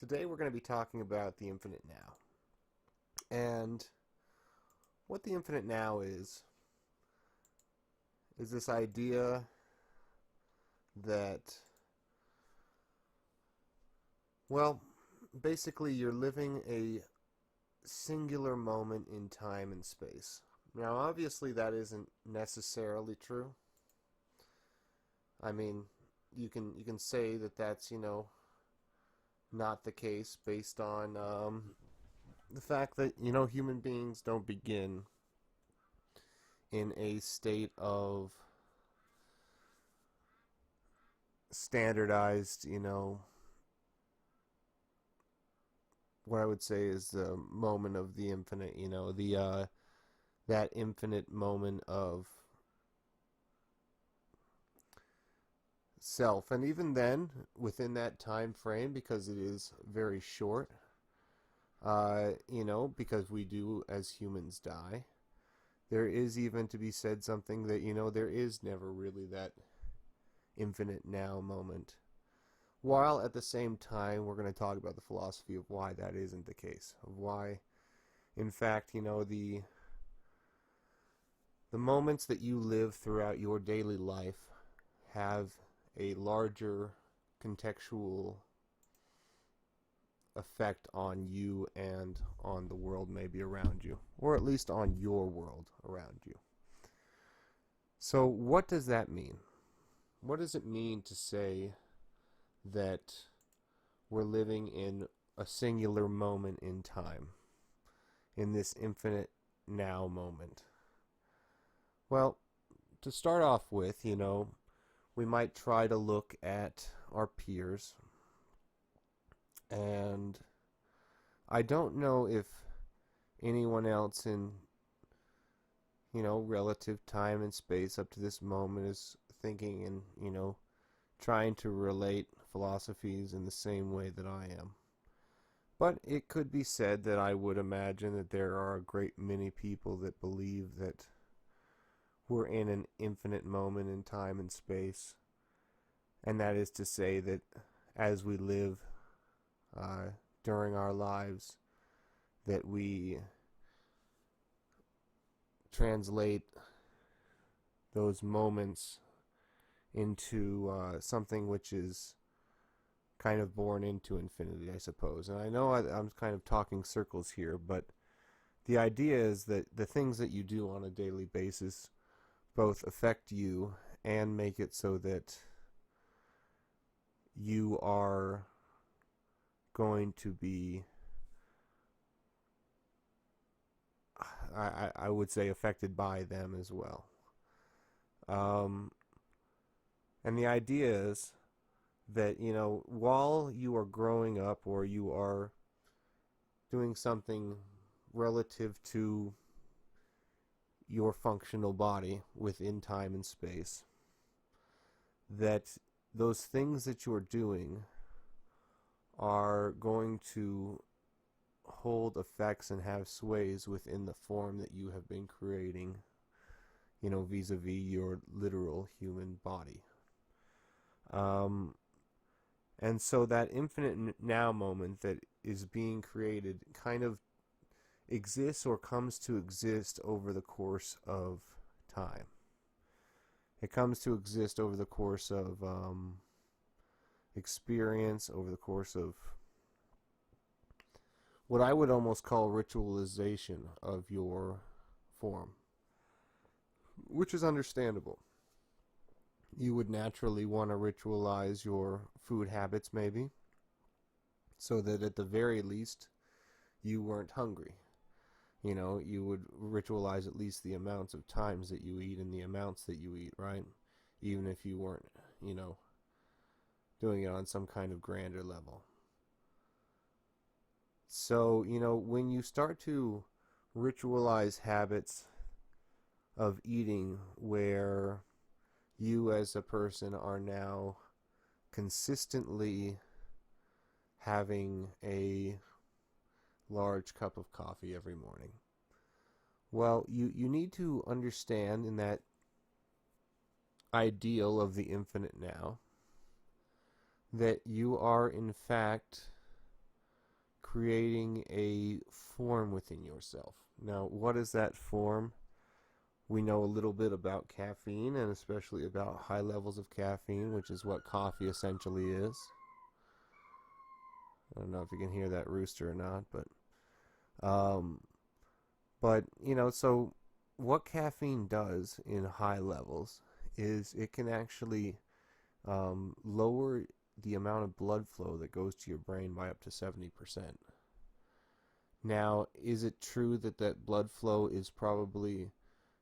Today we're going to be talking about the infinite now. And what the infinite now is this idea that, well, basically you're living a singular moment in time and space. Now, obviously that isn't necessarily true. I mean, you can say that that's, not the case based on the fact that, human beings don't begin in a state of standardized, what I would say is the moment of the infinite, the that infinite moment of self. And even then, within that time frame, because it is very short, because we do as humans die, there is even to be said something that, there is never really that infinite now moment. While at the same time, we're going to talk about the philosophy of why that isn't the case, of why, in fact, the moments that you live throughout your daily life have a larger contextual effect on you and on the world maybe around you, or at least on your world around you. So what does that mean? What does it mean to say that we're living in a singular moment in time, in this infinite now moment? Well, to start off with, we might try to look at our peers, and I don't know if anyone else in, relative time and space up to this moment is thinking and, trying to relate philosophies in the same way that I am. But it could be said that I would imagine that there are a great many people that believe that we're in an infinite moment in time and space. And that is to say that as we live during our lives, that we translate those moments into something which is kind of born into infinity, I suppose. And I know I'm kind of talking circles here, but the idea is that the things that you do on a daily basis both affect you and make it so that you are going to be, I would say, affected by them as well. And the idea is that, while you are growing up or you are doing something relative to your functional body within time and space, that those things that you're doing are going to hold effects and have sways within the form that you have been creating, vis-a-vis your literal human body. And so that infinite now moment that is being created kind of exists or comes to exist over the course of time. It comes to exist over the course of experience, over the course of what I would almost call ritualization of your form, which is understandable. You would naturally want to ritualize your food habits, maybe, so that at the very least you weren't hungry. You would ritualize at least the amounts of times that you eat and the amounts that you eat, right? Even if you weren't, doing it on some kind of grander level. So, when you start to ritualize habits of eating where you as a person are now consistently having a large cup of coffee every morning. Well, you need to understand in that ideal of the infinite now that you are in fact creating a form within yourself. Now, what is that form? We know a little bit about caffeine, and especially about high levels of caffeine, which is what coffee essentially is. I don't know if you can hear that rooster or not, um, but so what caffeine does in high levels is it can actually lower the amount of blood flow that goes to your brain by up to 70%. Now, is it true that that blood flow is probably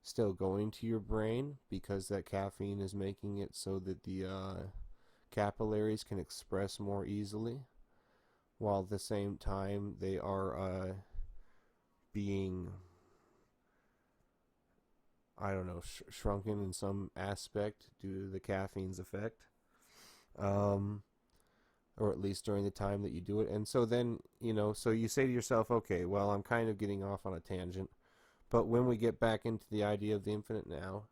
still going to your brain because that caffeine is making it so that the capillaries can express more easily, while at the same time they are being, I don't know, shrunken in some aspect due to the caffeine's effect? Um, or at least during the time that you do it. And so then, so you say to yourself, okay, well, I'm kind of getting off on a tangent. But when we get back into the idea of the infinite now,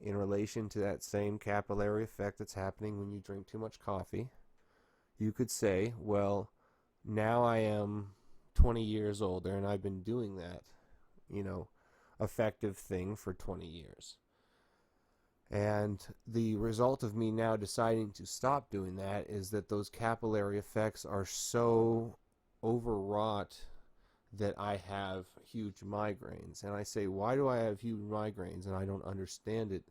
in relation to that same capillary effect that's happening when you drink too much coffee, you could say, well, now I am 20 years older and I've been doing that, effective thing for 20 years. And the result of me now deciding to stop doing that is that those capillary effects are so overwrought that I have huge migraines. And I say, why do I have huge migraines? And I don't understand it,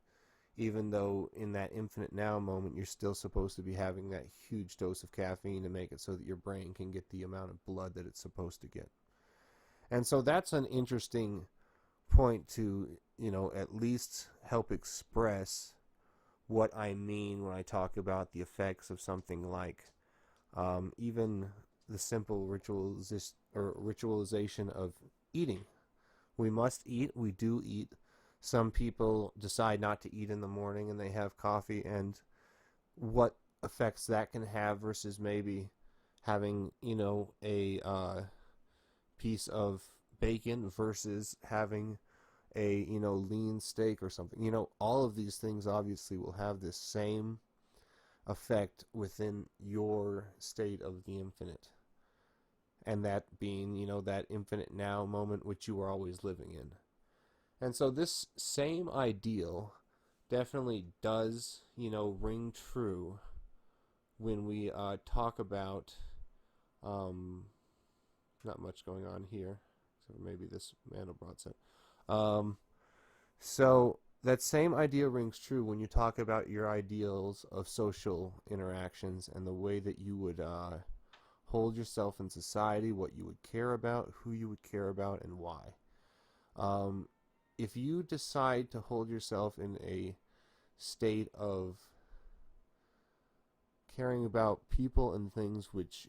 even though in that infinite now moment, you're still supposed to be having that huge dose of caffeine to make it so that your brain can get the amount of blood that it's supposed to get. And so that's an interesting point to, at least help express what I mean when I talk about the effects of something like even the simple ritualization of eating. We must eat. We do eat. Some people decide not to eat in the morning and they have coffee, and what effects that can have versus maybe having, a piece of bacon versus having a, lean steak or something. All of these things obviously will have this same effect within your state of the infinite. And that being, that infinite now moment which you are always living in. And so this same ideal definitely does, ring true when we talk about, not much going on here, except for maybe this Mandelbrot set. So that same idea rings true when you talk about your ideals of social interactions and the way that you would hold yourself in society, what you would care about, who you would care about, and why. If you decide to hold yourself in a state of caring about people and things which,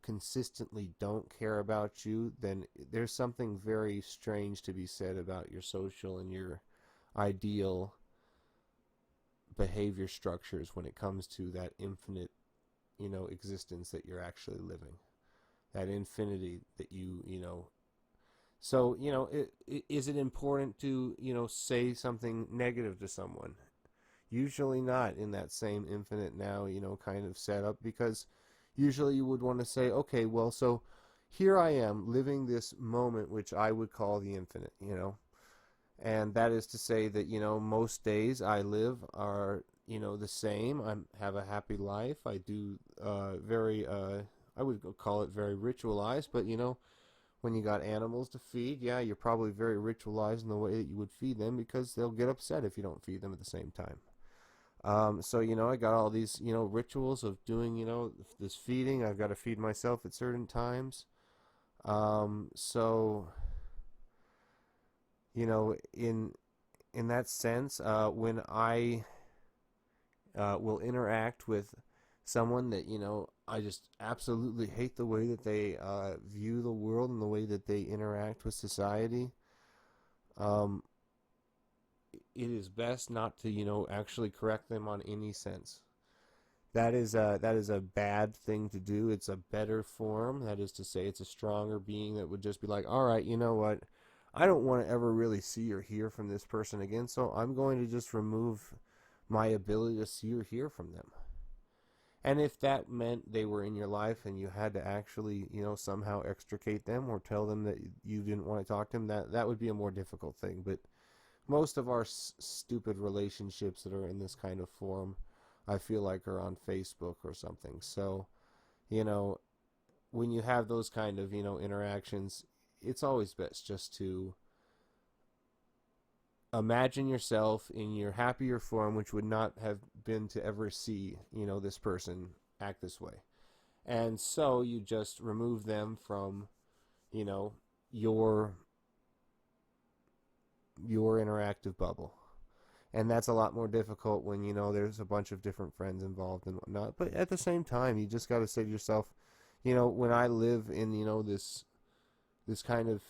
consistently don't care about you, then there's something very strange to be said about your social and your ideal behavior structures when it comes to that infinite, existence that you're actually living. That infinity that so, is it important to, say something negative to someone? Usually not in that same infinite now, kind of setup, because usually you would want to say, okay, well, so here I am living this moment which I would call the infinite, and that is to say that, most days I live are, the same. I have a happy life. I do I would call it very ritualized, but, when you got animals to feed, yeah, you're probably very ritualized in the way that you would feed them because they'll get upset if you don't feed them at the same time. So, I got all these, rituals of doing, this feeding. I've got to feed myself at certain times. So, in that sense, when I will interact with someone that, I just absolutely hate the way that they view the world and the way that they interact with society, it is best not to, actually correct them on any sense. That is a bad thing to do. It's a better form. That is to say, it's a stronger being that would just be like, all right, you know what? I don't want to ever really see or hear from this person again, so I'm going to just remove my ability to see or hear from them. And if that meant they were in your life and you had to actually, somehow extricate them or tell them that you didn't want to talk to them, that would be a more difficult thing. But most of our stupid relationships that are in this kind of form, I feel like, are on Facebook or something. So, you know, when you have those kind of, interactions, it's always best just to imagine yourself in your happier form, which would not have been to ever see, this person act this way. And so you just remove them from, you know, your your interactive bubble. And that's a lot more difficult when, there's a bunch of different friends involved and whatnot. But at the same time, you just got to say to yourself, when I live in, this kind of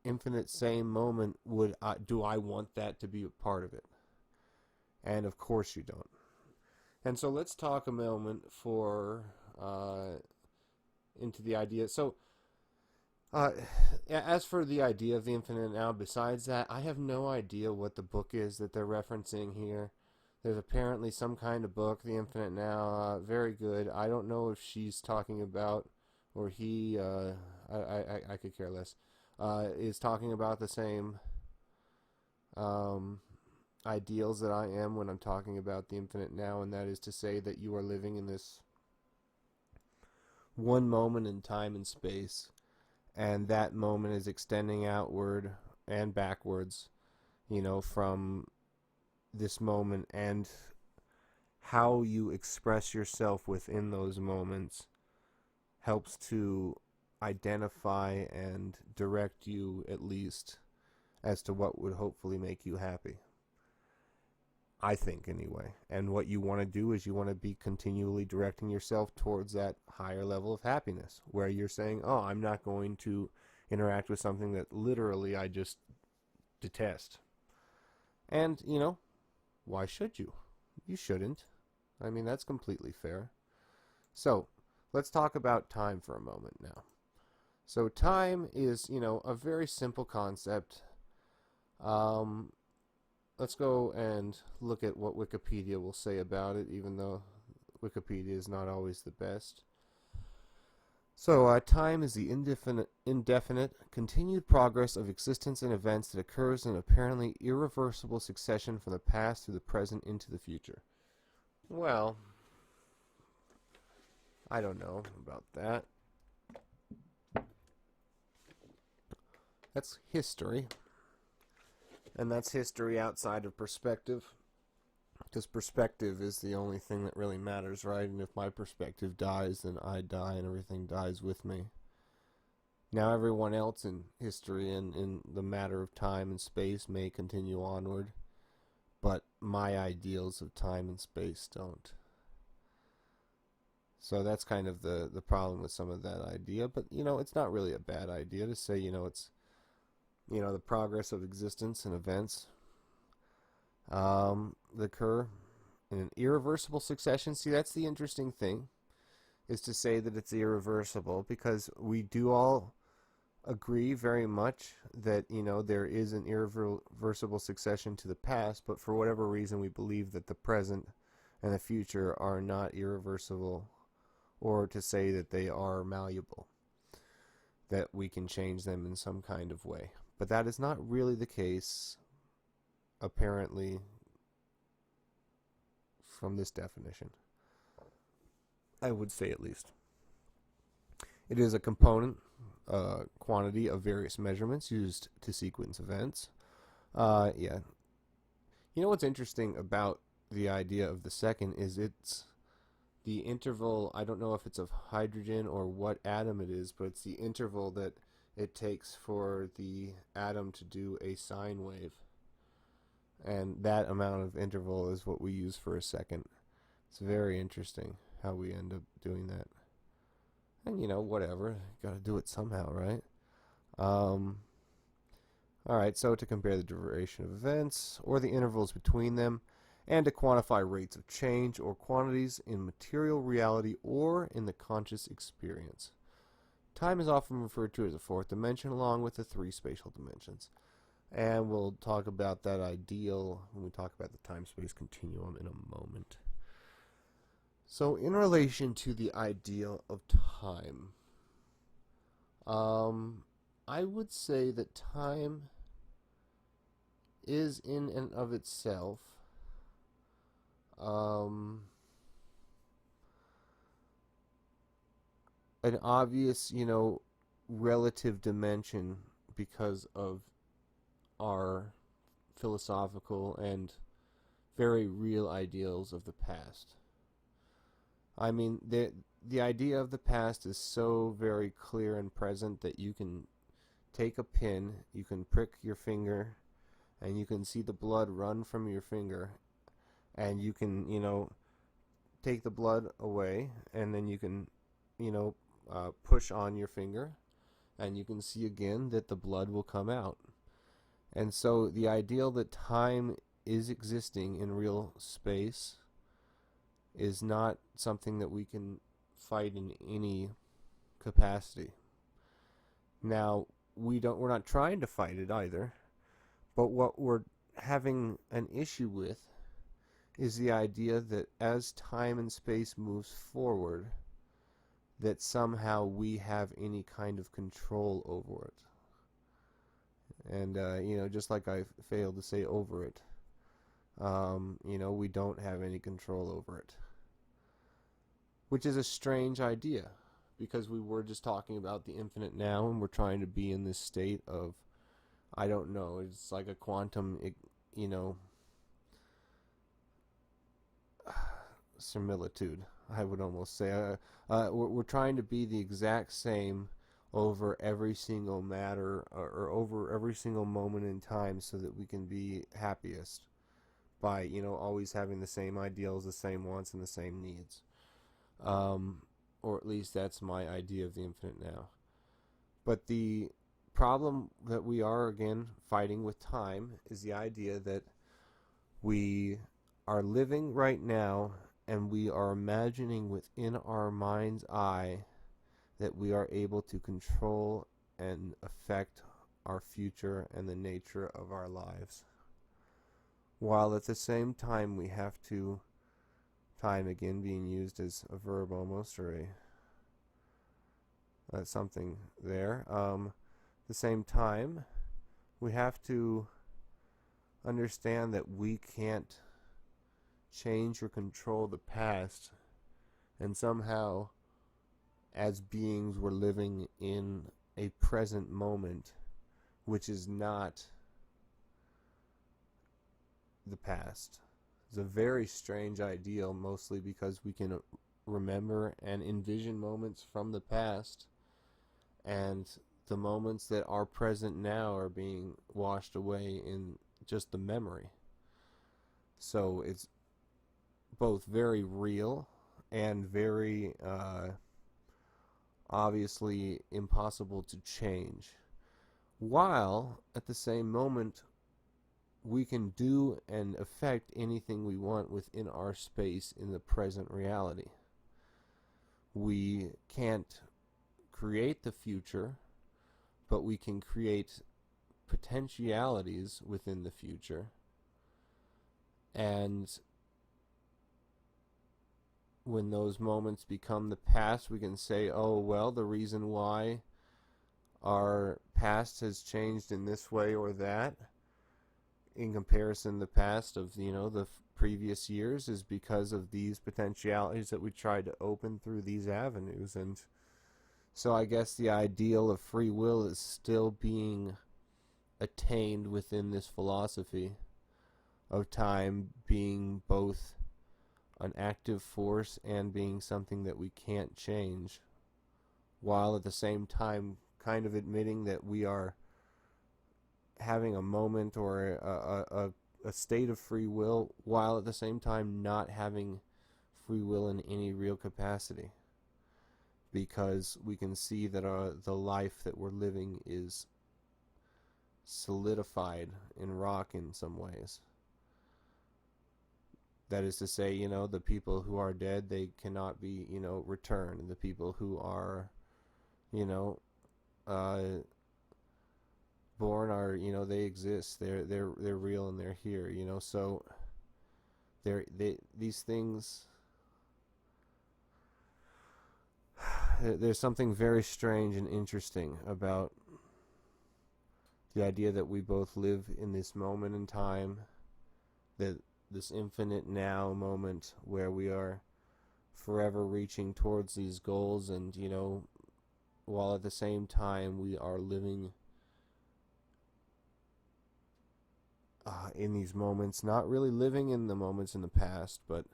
infinite same moment, do I want that to be a part of it? And of course you don't. And so let's talk a moment into the idea. So uh, as for the idea of the infinite now, besides that, I have no idea what the book is that they're referencing here. There's apparently some kind of book, The Infinite Now, very good. I don't know if she's talking about, or he, I could care less, is talking about the same ideals that I am when I'm talking about the infinite now, and that is to say that you are living in this one moment in time and space, and that moment is extending outward and backwards, from this moment, and how you express yourself within those moments helps to identify and direct you, at least, as to what would hopefully make you happy. I think, anyway. And what you want to do is you want to be continually directing yourself towards that higher level of happiness, where you're saying, oh, I'm not going to interact with something that literally I just detest. And, why should you? You shouldn't. I mean, that's completely fair. So, let's talk about time for a moment now. So, time is, a very simple concept. Let's go and look at what Wikipedia will say about it, even though Wikipedia is not always the best. So, time is the indefinite, continued progress of existence and events that occurs in an apparently irreversible succession from the past through the present into the future. Well, I don't know about that. That's history. And that's history outside of perspective. Because perspective is the only thing that really matters, right? And if my perspective dies, then I die and everything dies with me. Now everyone else in history and in the matter of time and space may continue onward, but my ideals of time and space don't. So that's kind of the problem with some of that idea. But, it's not really a bad idea to say, it's the progress of existence and events that occur in an irreversible succession. See, that's the interesting thing, is to say that it's irreversible, because we do all agree very much that, there is an irreversible succession to the past, but for whatever reason we believe that the present and the future are not irreversible, or to say that they are malleable, that we can change them in some kind of way. But that is not really the case, apparently, from this definition. I would say, at least. It is a component, quantity of various measurements used to sequence events. Yeah. You know what's interesting about the idea of the second is it's the interval. I don't know if it's of hydrogen or what atom it is, but it's the interval that it takes for the atom to do a sine wave. And that amount of interval is what we use for a second. It's very interesting how we end up doing that. And, whatever. Gotta do it somehow, right? Alright, so to compare the duration of events, or the intervals between them, and to quantify rates of change or quantities in material reality or in the conscious experience. Time is often referred to as a fourth dimension, along with the three spatial dimensions. And we'll talk about that ideal when we talk about the time-space continuum in a moment. So, in relation to the ideal of time, um, I would say that time is in and of itself um, an obvious, relative dimension because of our philosophical and very real ideals of the past. I mean, the idea of the past is so very clear and present that you can take a pin, you can prick your finger, and you can see the blood run from your finger, and you can, take the blood away, and then you can, push on your finger, and you can see again that the blood will come out. And so the ideal that time is existing in real space is not something that we can fight in any capacity. Now, we're not trying to fight it either, but what we're having an issue with is the idea that as time and space moves forward, that somehow we have any kind of control over it. And, just like I failed to say over it, we don't have any control over it. Which is a strange idea, because we were just talking about the infinite now, and we're trying to be in this state of, I don't know, it's like a quantum, similitude, I would almost say. We're trying to be the exact same over every single matter, or over every single moment in time, so that we can be happiest by, always having the same ideals, the same wants, and the same needs. Or at least that's my idea of the infinite now. But the problem that we are, again, fighting with time is the idea that we are living right now and we are imagining within our mind's eye that we are able to control and affect our future and the nature of our lives. While at the same time we have to, time again being used as a verb almost, or something there, the same time we have to understand that we can't change or control the past, and somehow as beings we're living in a present moment which is not the past. It's a very strange ideal, mostly because we can remember and envision moments from the past, and the moments that are present now are being washed away in just the memory. So it's both very real and very obviously impossible to change, while at the same moment we can do and affect anything we want within our space in the present reality. We can't create the future, but we can create potentialities within the future. And when those moments become the past, we can say, oh, well, the reason why our past has changed in this way or that, in comparison the past of, the previous years, is because of these potentialities that we tried to open through these avenues. And so I guess the ideal of free will is still being attained within this philosophy of time being both an active force and being something that we can't change, while at the same time kind of admitting that we are having a moment or a state of free will, while at the same time not having free will in any real capacity, because we can see that the life that we're living is solidified in rock in some ways. That is to say, the people who are dead, they cannot be, returned. The people who are, born are, they exist. They're real and they're here. So these things there's something very strange and interesting about the idea that we both live in this moment in time, that this infinite now moment where we are forever reaching towards these goals, and while at the same time we are living in these moments, not really living in the moments in the past, but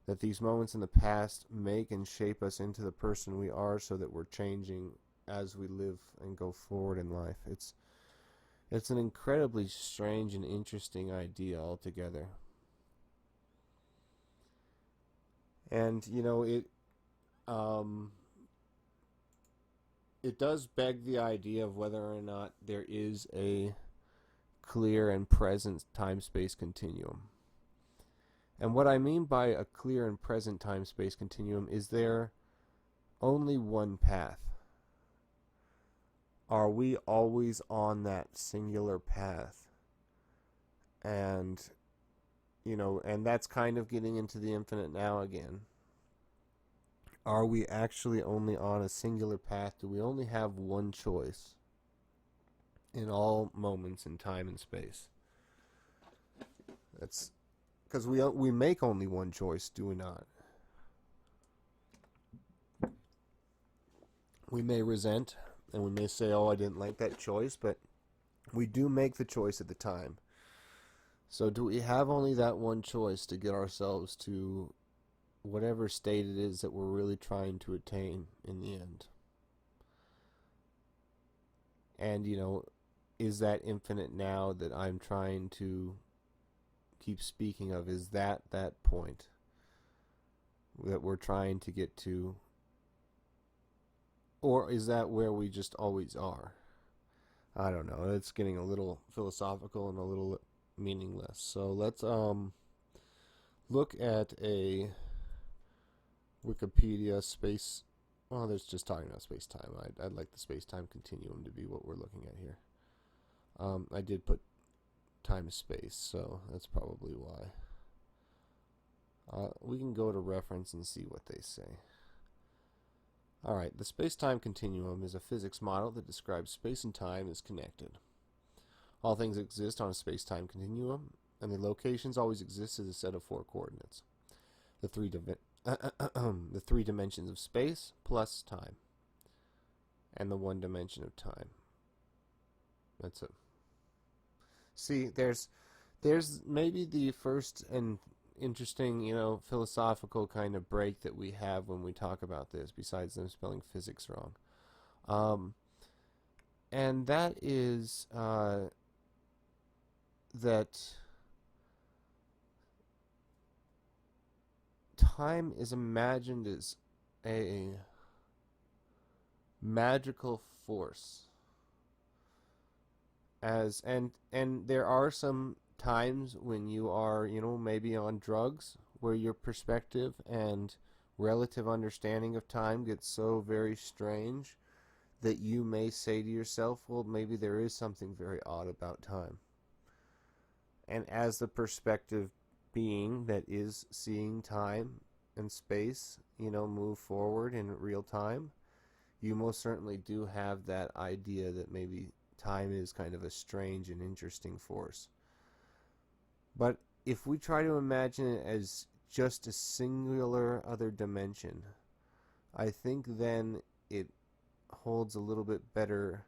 that these moments in the past make and shape us into the person we are, so that we're changing as we live and go forward in life. It's an incredibly strange and interesting idea altogether. And it does beg the idea of whether or not there is a clear and present time-space continuum. And what I mean by a clear and present time-space continuum is there only one path? Are we always on that singular path? And, and that's kind of getting into the infinite now again. Are we actually only on a singular path? Do we only have one choice in all moments in time and space? That's because we make only one choice, do we not? We may resent, and we may say, oh, I didn't like that choice, but we do make the choice at the time. So do we have only that one choice to get ourselves to whatever state it is that we're really trying to attain in the end? And, is that infinite now that I'm trying to keep speaking of, is that point that we're trying to get to? Or is that where we just always are? I don't know. It's getting a little philosophical and a little meaningless. So let's look at a Wikipedia space. Well, there's just talking about space-time. I'd like the space-time continuum to be what we're looking at here. I did put time-space, so that's probably why. We can go to reference and see what they say. Alright, the space-time continuum is a physics model that describes space and time as connected. All things exist on a space-time continuum, and the locations always exist as a set of 4 coordinates. The three dimensions of space plus time, and the 1 dimension of time. That's it. See, there's maybe the first and interesting, philosophical kind of break that we have when we talk about this, besides them spelling physics wrong. And that is that time is imagined as a magical force. And there are some times when you are, maybe on drugs, where your perspective and relative understanding of time gets so very strange that you may say to yourself, well, maybe there is something very odd about time. And as the perspective being that is seeing time and space, move forward in real time, you most certainly do have that idea that maybe time is kind of a strange and interesting force. But if we try to imagine it as just a singular other dimension, I think then it holds a little bit better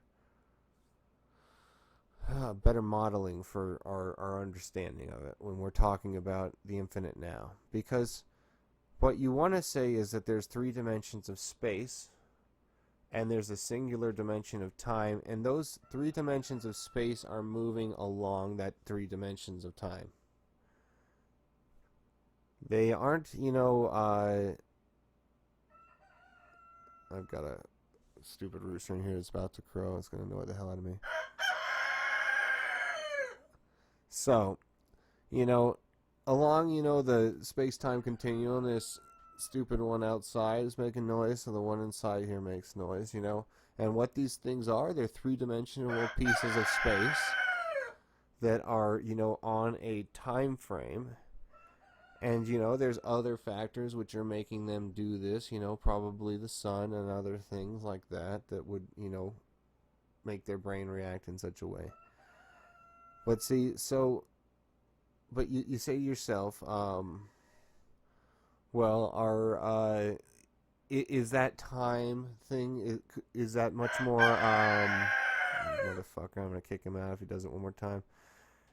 modeling for our understanding of it when we're talking about the infinite now. Because what you want to say is that there's 3 dimensions of space, and there's a singular dimension of time, and those 3 dimensions of space are moving along that 3 dimensions of time. They aren't, I've got a stupid rooster in here that's about to crow. It's going to annoy the hell out of me. So, along, the space-time continuum, this stupid one outside is making noise, so the one inside here makes noise, And what these things are, they're 3-dimensional pieces of space that are, on a time frame. And, there's other factors which are making them do this, probably the sun and other things like that that would, make their brain react in such a way. But see, but you say to yourself, well, is that time thing, is that much more, motherfucker, I'm going to kick him out if he does it one more time.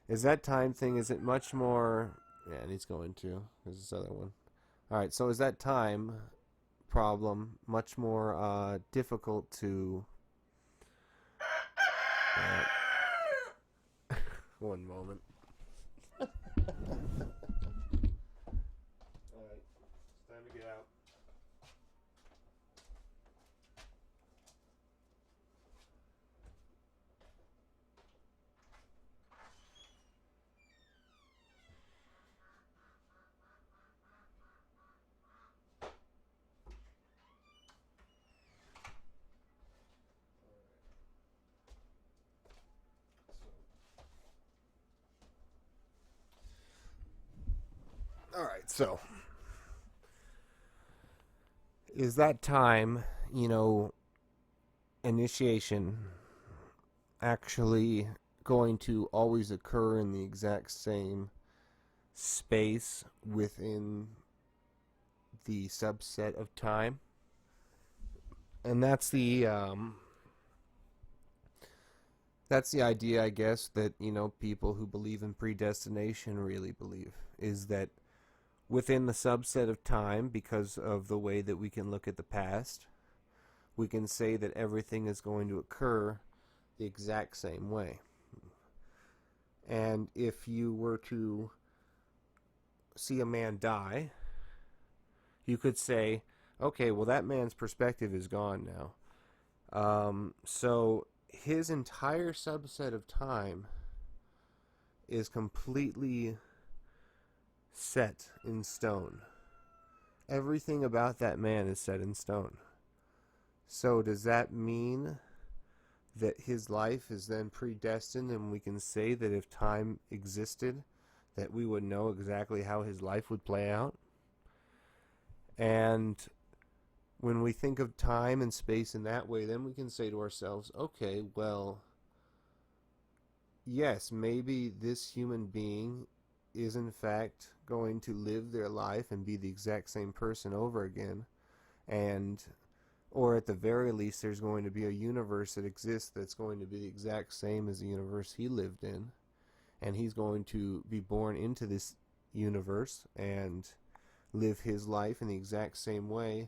Is that time thing, is it much more, yeah, and he's going to, there's this other one. Alright, so is that time problem much more difficult to, one moment. Alright, it's time to get out. Alright, so is that time, initiation actually going to always occur in the exact same space within the subset of time? And that's the idea, I guess, that people who believe in predestination really believe, is that within the subset of time, because of the way that we can look at the past, we can say that everything is going to occur the exact same way. And if you were to see a man die, you could say, okay, well, that man's perspective is gone now. So his entire subset of time is completely set in stone. Everything about that man is set in stone. So does that mean that his life is then predestined, and we can say that if time existed, that we would know exactly how his life would play out? And when we think of time and space in that way, then we can say to ourselves, okay, well, yes, maybe this human being is in fact going to live their life and be the exact same person over again, or at the very least there's going to be a universe that exists that's going to be the exact same as the universe he lived in, and he's going to be born into this universe and live his life in the exact same way.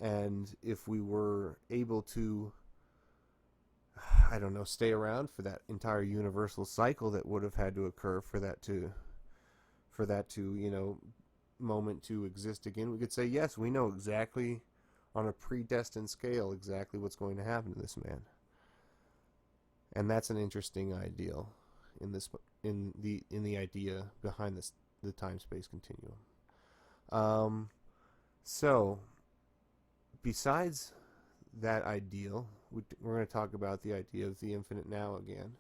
And if we were able to, I don't know, stay around for that entire universal cycle that would have had to occur for that to moment to exist again, we could say, yes, we know exactly on a predestined scale exactly what's going to happen to this man. And that's an interesting ideal in the idea behind the time-space continuum. So besides that ideal, we're going to talk about the idea of the infinite now again.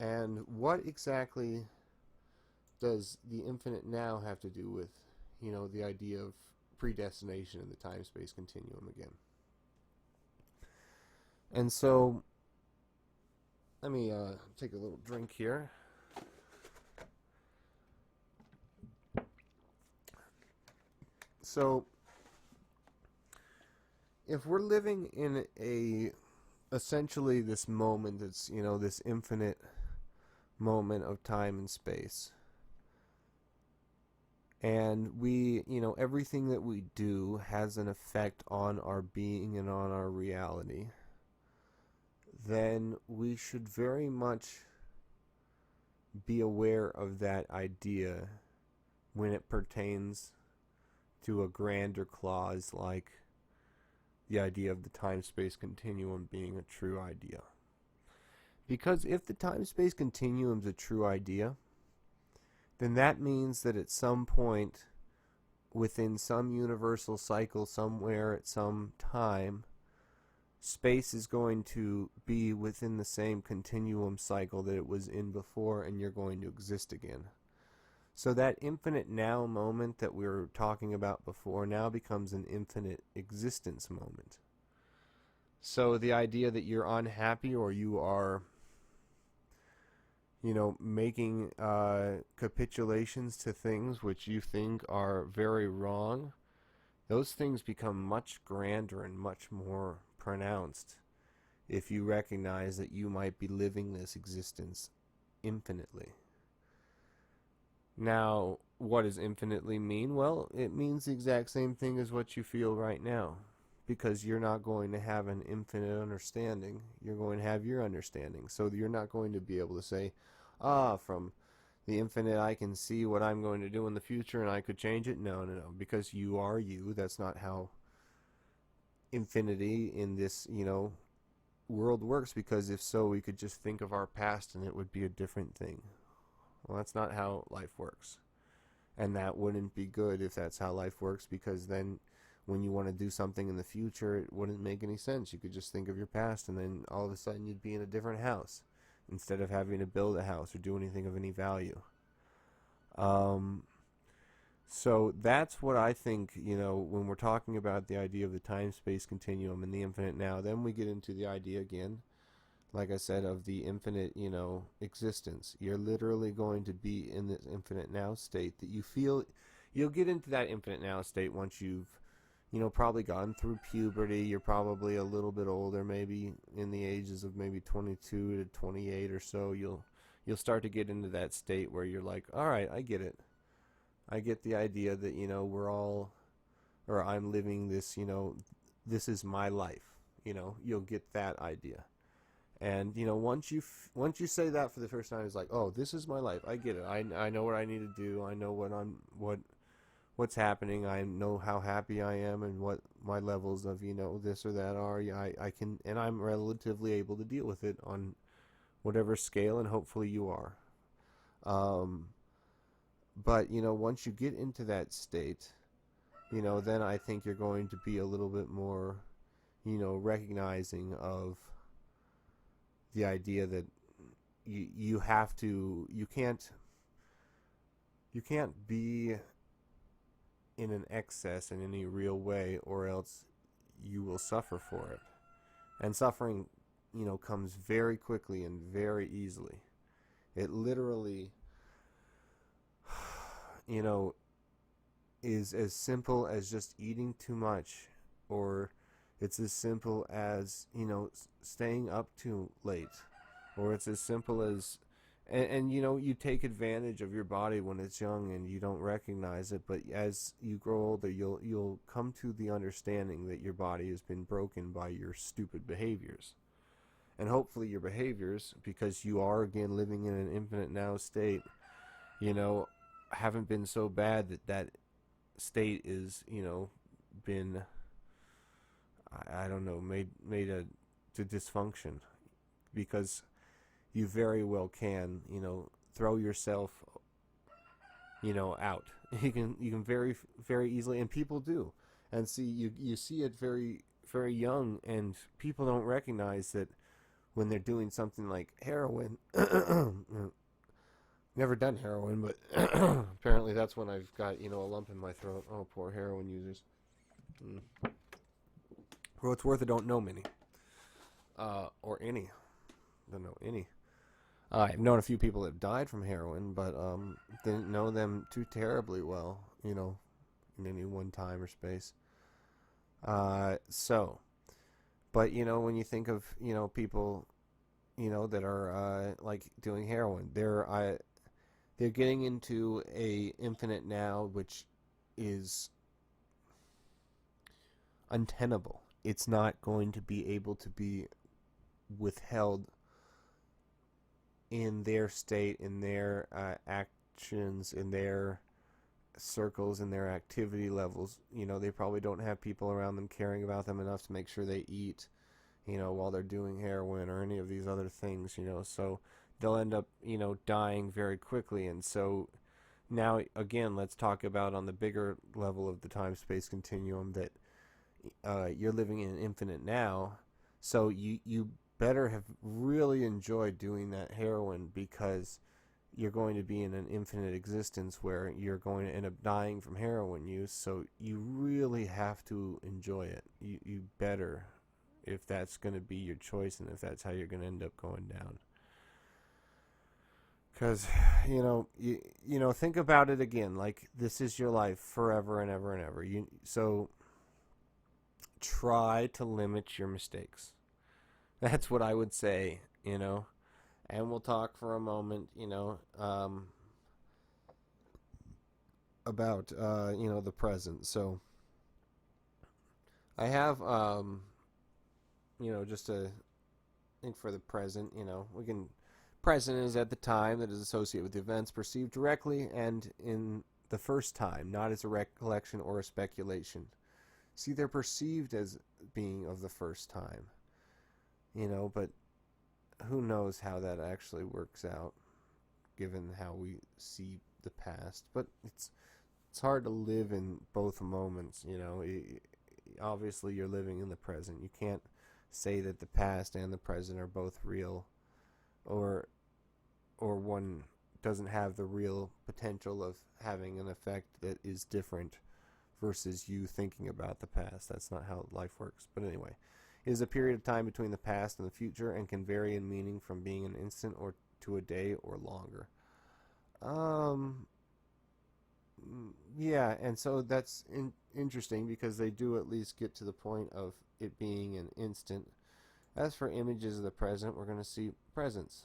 And what exactly does the infinite now have to do with, the idea of predestination in the time-space continuum again? And so, let me take a little drink here. So, if we're living in essentially this moment that's, this infinite moment of time and space, and we, everything that we do has an effect on our being and on our reality, then we should very much be aware of that idea when it pertains to a grander clause like the idea of the time-space continuum being a true idea. Because if the time-space continuum is a true idea, then that means that at some point within some universal cycle somewhere at some time, space is going to be within the same continuum cycle that it was in before, and you're going to exist again. So that infinite now moment that we were talking about before now becomes an infinite existence moment. So the idea that you're unhappy or you are, making capitulations to things which you think are very wrong, those things become much grander and much more pronounced if you recognize that you might be living this existence infinitely. Now, what does infinitely mean? Well, it means the exact same thing as what you feel right now. Because you're not going to have an infinite understanding. You're going to have your understanding. So you're not going to be able to say, from the infinite I can see what I'm going to do in the future and I could change it. No. Because you are you. That's not how infinity in this, world works. Because if so, we could just think of our past and it would be a different thing. Well, that's not how life works. And that wouldn't be good if that's how life works, because then when you want to do something in the future, it wouldn't make any sense. You could just think of your past, and then all of a sudden you'd be in a different house instead of having to build a house or do anything of any value. So that's what I think, when we're talking about the idea of the time-space continuum and the infinite now. Then we get into the idea again, like I said, of the infinite, existence. You're literally going to be in this infinite now state that you feel. You'll get into that infinite now state once you've, probably gone through puberty. You're probably a little bit older, maybe in the ages of maybe 22 to 28 or so. You'll start to get into that state where you're like, all right, I get it. I get the idea that, we're all, or I'm living this, this is my life. You'll get that idea. And once you say that for the first time, it's like, oh, this is my life. I get it. I know what I need to do. I know what's happening. I know how happy I am and what my levels of this or that are. I can, and I'm relatively able to deal with it on whatever scale, and hopefully you are. But once you get into that state, then I think you're going to be a little bit more, recognizing of the idea that you can't be in an excess in any real way, or else you will suffer for it. And suffering, comes very quickly and very easily. It literally, is as simple as just eating too much, or it's as simple as, staying up too late, or it's as simple as, and you take advantage of your body when it's young and you don't recognize it, but as you grow older, you'll come to the understanding that your body has been broken by your stupid behaviors. And hopefully your behaviors, because you are again living in an infinite now state, haven't been so bad that state is, been, I don't know, made to dysfunction, because you very well can, throw yourself, out. You can very, very easily, and people do. And see, you see it very, very young, and people don't recognize that when they're doing something like heroin. Never done heroin, but apparently that's when I've got, a lump in my throat. Oh, poor heroin users. For what it's worth, I don't know many. Or any. Don't know any. I've known a few people that have died from heroin, but didn't know them too terribly well, in any one time or space. But, when you think of, people, that are, like, doing heroin, they're getting into a infinite now, which is untenable. It's not going to be able to be withheld in their state, in their actions, in their circles, in their activity levels. They probably don't have people around them caring about them enough to make sure they eat, while they're doing heroin or any of these other things, so they'll end up, dying very quickly. And so now, again, let's talk about on the bigger level of the time-space continuum that you're living in an infinite now, so you better have really enjoyed doing that heroin, because you're going to be in an infinite existence where you're going to end up dying from heroin use, so you really have to enjoy it. You better, if that's going to be your choice and if that's how you're going to end up going down. Because, think about it again. Like, this is your life forever and ever and ever. So try to limit your mistakes. That's what I would say. And we'll talk for a moment, about, the present. So I have, just a thing for the present, we can, present is at the time that is associated with the events perceived directly and in the first time, not as a recollection or a speculation. See, they're perceived as being of the first time, but who knows how that actually works out, given how we see the past. But it's hard to live in both moments. Obviously, you're living in the present. You can't say that the past and the present are both real, or one doesn't have the real potential of having an effect that is different versus you thinking about the past. That's not how life works. But anyway, it is a period of time between the past and the future and can vary in meaning from being an instant or to a day or longer. Yeah, and so that's interesting because they do at least get to the point of it being an instant. As for images of the present, we're going to see presence,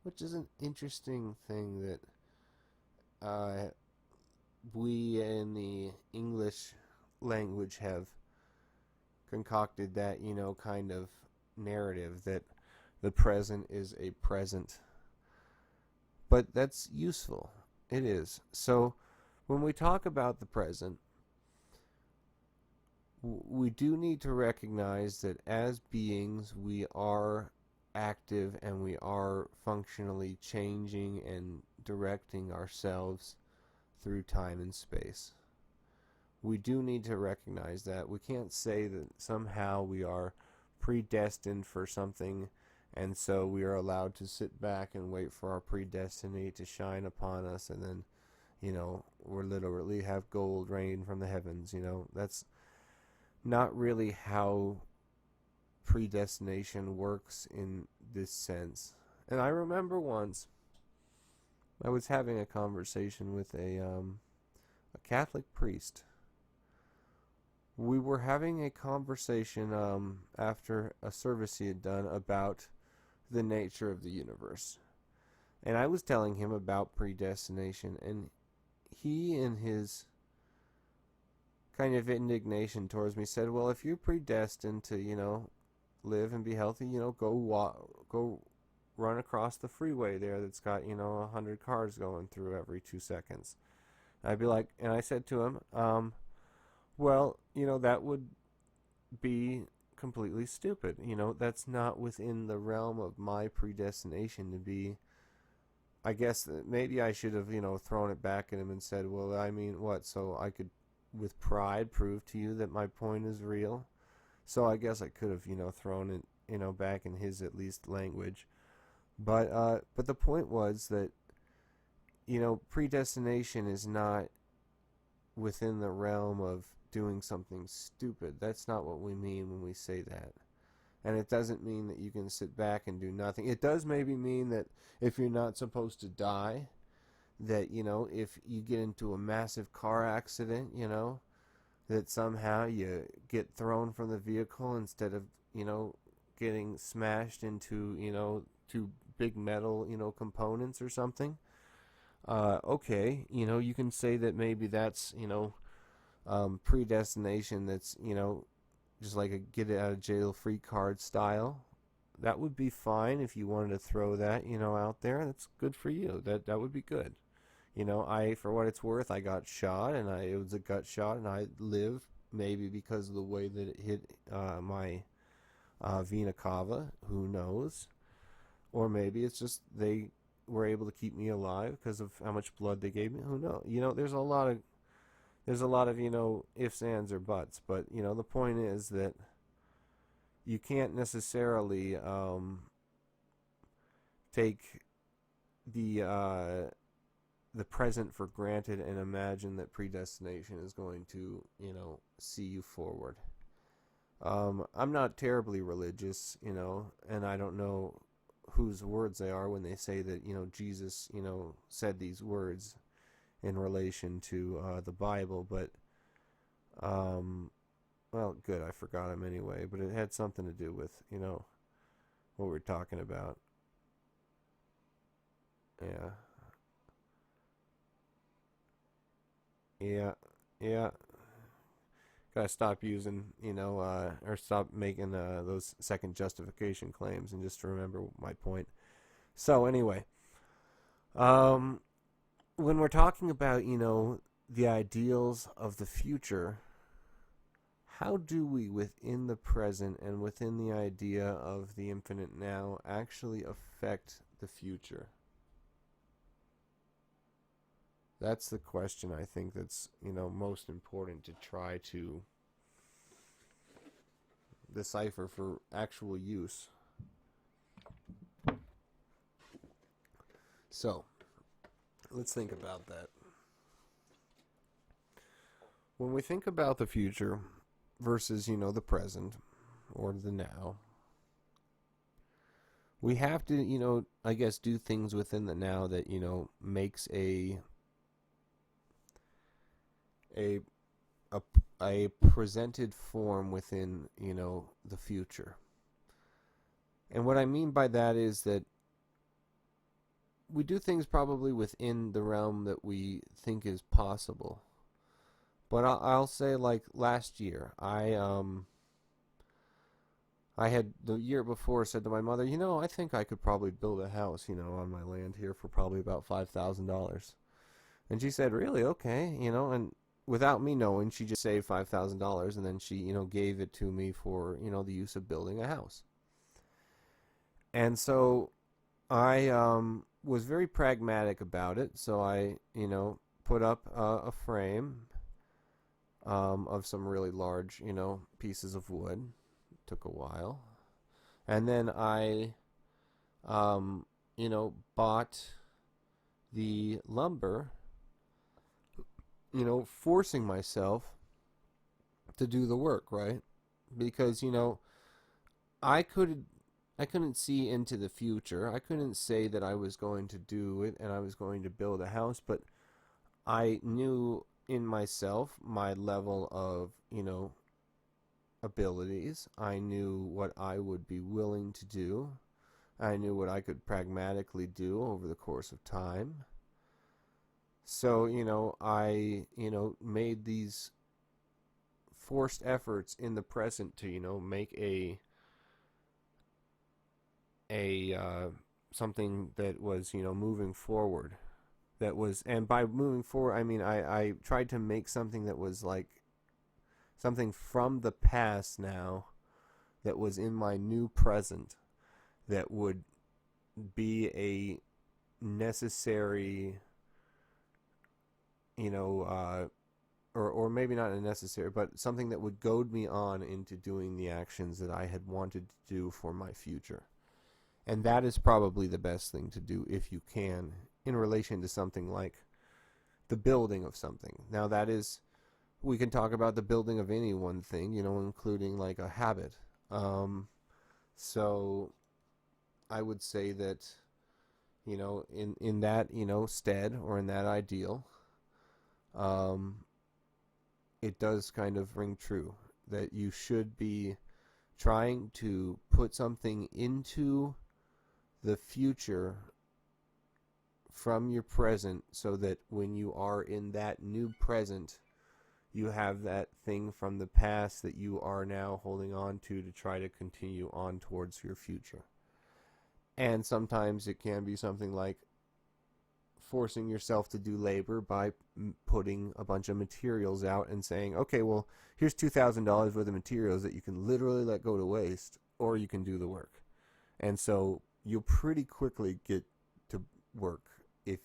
which is an interesting thing that we in the English language have concocted that, kind of narrative that the present is a present. But that's useful. It is. So when we talk about the present, we do need to recognize that as beings, we are active and we are functionally changing and directing ourselves through time and space. We do need to recognize that. We can't say that somehow we are predestined for something and so we are allowed to sit back and wait for our predestiny to shine upon us and then, we're literally have gold rain from the heavens. That's not really how predestination works in this sense. And I remember once I was having a conversation with a Catholic priest. We were having a conversation after a service he had done about the nature of the universe. And I was telling him about predestination, and he, in his kind of indignation towards me, said, well, if you're predestined to, live and be healthy, go run across the freeway there that's got, 100 cars going through every 2 seconds. I'd be like, and I said to him, well, that would be completely stupid. That's not within the realm of my predestination to be. I guess maybe I should have, thrown it back at him and said, well, I mean, what? So I could, with pride, prove to you that my point is real. So I guess I could have, thrown it, back in his at least language. But the point was that, predestination is not within the realm of doing something stupid. That's not what we mean when we say that. And it doesn't mean that you can sit back and do nothing. It does maybe mean that if you're not supposed to die, that, if you get into a massive car accident, that somehow you get thrown from the vehicle instead of, getting smashed into, two big metal, components or something. Okay, you can say that maybe that's, predestination that's, just like a get out of jail free card style. That would be fine if you wanted to throw that, out there. That's good for you. That would be good. For what it's worth, I got shot, and it was a gut shot, and I lived maybe because of the way that it hit my vena cava. Who knows? Or maybe it's just they were able to keep me alive because of how much blood they gave me. Who knows? There's a lot of ifs, ands, or buts. But the point is that you can't necessarily take the present for granted and imagine that predestination is going to, see you forward. I'm not terribly religious, and I don't know whose words they are when they say that, Jesus, said these words in relation to the Bible, but, well, good, I forgot him anyway, but it had something to do with, what we're talking about. Yeah. Yeah. Yeah. Gotta stop using, or stop making those second justification claims and just remember my point. So anyway, um, when we're talking about, the ideals of the future, how do we, within the present and within the idea of the infinite now, actually affect the future? That's the question I think that's, most important to try to decipher for actual use. So, let's think about that. When we think about the future versus, the present or the now, we have to, I guess do things within the now that, makes a a a presented form within, the future. And what I mean by that is that we do things probably within the realm that we think is possible. But I'll say, like last year, I had the year before said to my mother, I think I could probably build a house, on my land here for probably about $5,000. And she said, really? Okay, and without me knowing, she just saved $5,000 and then she, gave it to me for, the use of building a house. And so I was very pragmatic about it. So I, put up a frame of some really large, pieces of wood. Took a while. And then I, bought the lumber, forcing myself to do the work, right? Because, I couldn't see into the future. I couldn't say that I was going to do it and I was going to build a house, but I knew in myself my level of, abilities. I knew what I would be willing to do. I knew what I could pragmatically do over the course of time. So, I, made these forced efforts in the present to, make a something that was, moving forward. That was, and by moving forward, I mean, I tried to make something that was like something from the past now that was in my new present that would be a necessary, or maybe not a necessary, but something that would goad me on into doing the actions that I had wanted to do for my future. And that is probably the best thing to do if you can in relation to something like the building of something. Now that is, we can talk about the building of any one thing, including like a habit. So I would say that, in that, stead or in that ideal, it does kind of ring true that you should be trying to put something into the future from your present so that when you are in that new present, you have that thing from the past that you are now holding on to try to continue on towards your future. And sometimes it can be something like forcing yourself to do labor by putting a bunch of materials out and saying, okay, well, here's $2,000 worth of materials that you can literally let go to waste, or you can do the work. And so you'll pretty quickly get to work if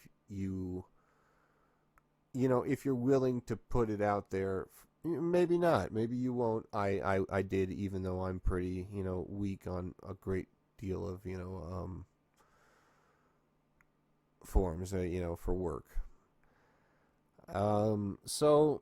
if you're willing to put it out there. Maybe not. Maybe you won't. I did, even though I'm pretty, weak on a great deal of, forms, for work. So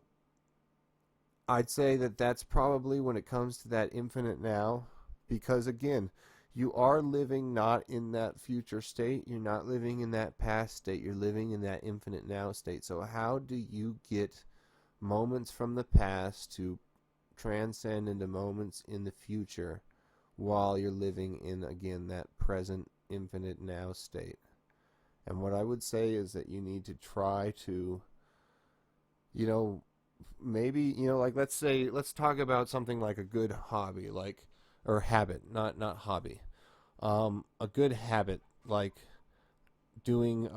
I'd say that that's probably when it comes to that infinite now, because again, you are living not in that future state, you're not living in that past state, you're living in that infinite now state. So how do you get moments from the past to transcend into moments in the future while you're living in, again, that present infinite now state? And what I would say is that you need to try to, you know, maybe, like, let's talk about something like a good hobby, like, or habit, not hobby. A good habit, like doing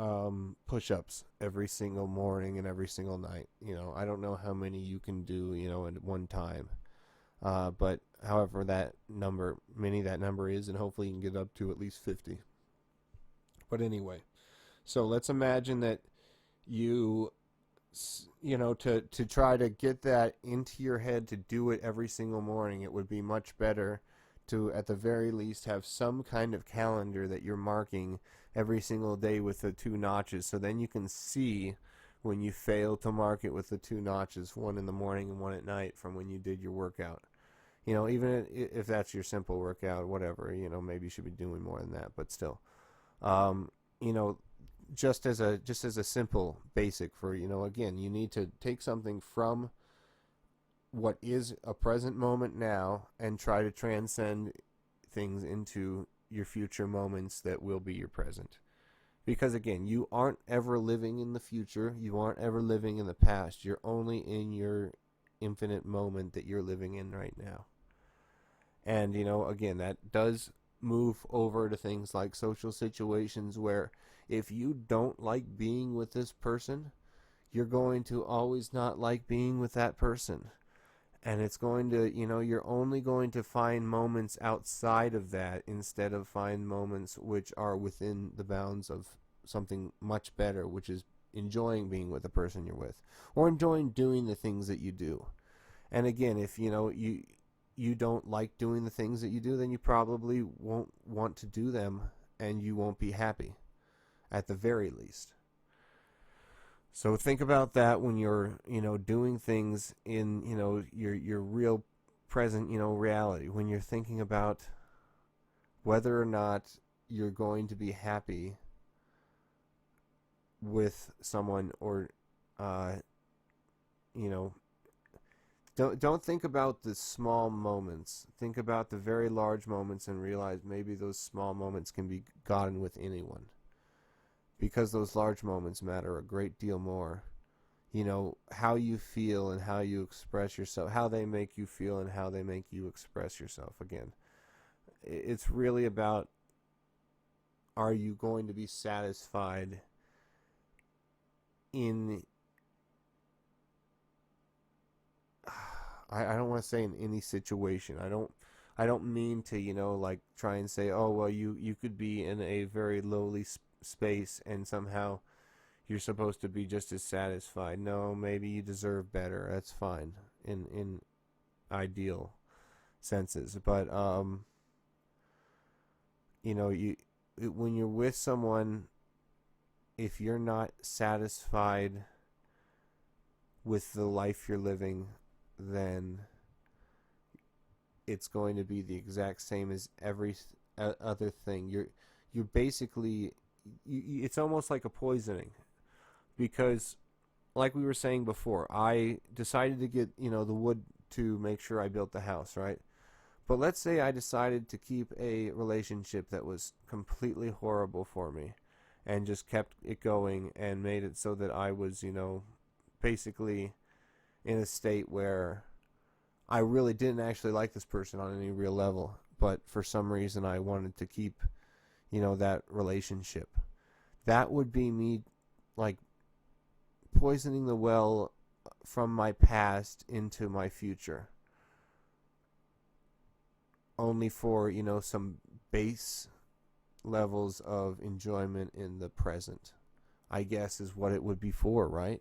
push-ups every single morning and every single night. I don't know how many you can do, at one time. But however many that number is, and hopefully you can get up to at least 50. But anyway, so let's imagine that you to try to get that into your head to do it every single morning. It would be much better to, at the very least, have some kind of calendar that you're marking every single day with the two notches, so then you can see when you fail to mark it with the two notches, one in the morning and one at night, from when you did your workout. Even if that's your simple workout, whatever, maybe you should be doing more than that, but still, you know just as a simple basic for, again, you need to take something from what is a present moment now and try to transcend things into your future moments that will be your present. Because again, you aren't ever living in the future, you aren't ever living in the past, you're only in your infinite moment that you're living in right now. And again, that does move over to things like social situations, where if you don't like being with this person, you're going to always not like being with that person. And it's going to, you're only going to find moments outside of that instead of find moments which are within the bounds of something much better, which is enjoying being with the person you're with, or enjoying doing the things that you do. And again, if you don't like doing the things that you do, then you probably won't want to do them, and you won't be happy, at the very least. So think about that when you're, doing things in, your real present, reality. When you're thinking about whether or not you're going to be happy with someone, or, you know, don't think about the small moments. Think about the very large moments and realize maybe those small moments can be gotten with anyone. Because those large moments matter a great deal more. How you feel and how you express yourself, how they make you feel and how they make you express yourself. Again, it's really about, are you going to be satisfied in, I don't want to say in any situation. I don't mean to, like, try and say, oh, well, you could be in a very lowly space and somehow you're supposed to be just as satisfied. No, maybe you deserve better. That's fine in ideal senses. But when you're with someone, if you're not satisfied with the life you're living, then it's going to be the exact same as every other thing. You're basically, it's almost like a poisoning, because like we were saying before, I decided to get, the wood to make sure I built the house, right? But let's say I decided to keep a relationship that was completely horrible for me and just kept it going and made it so that I was, basically in a state where I really didn't actually like this person on any real level, but for some reason I wanted to keep, that relationship. That would be me, like, poisoning the well from my past into my future, only for, some base levels of enjoyment in the present, I guess, is what it would be for, right?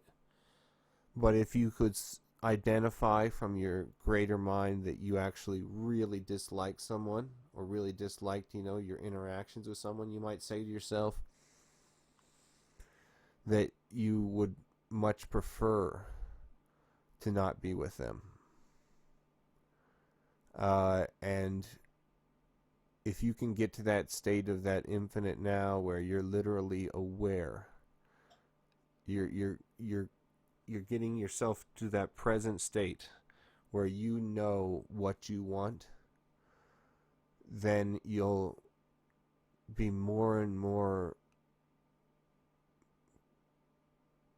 But if you could identify from your greater mind that you actually really dislike someone, or really disliked, your interactions with someone, you might say to yourself, that you would much prefer to not be with them. And if you can get to that state of that infinite now where you're literally aware, you're getting yourself to that present state where you know what you want, then you'll be more and more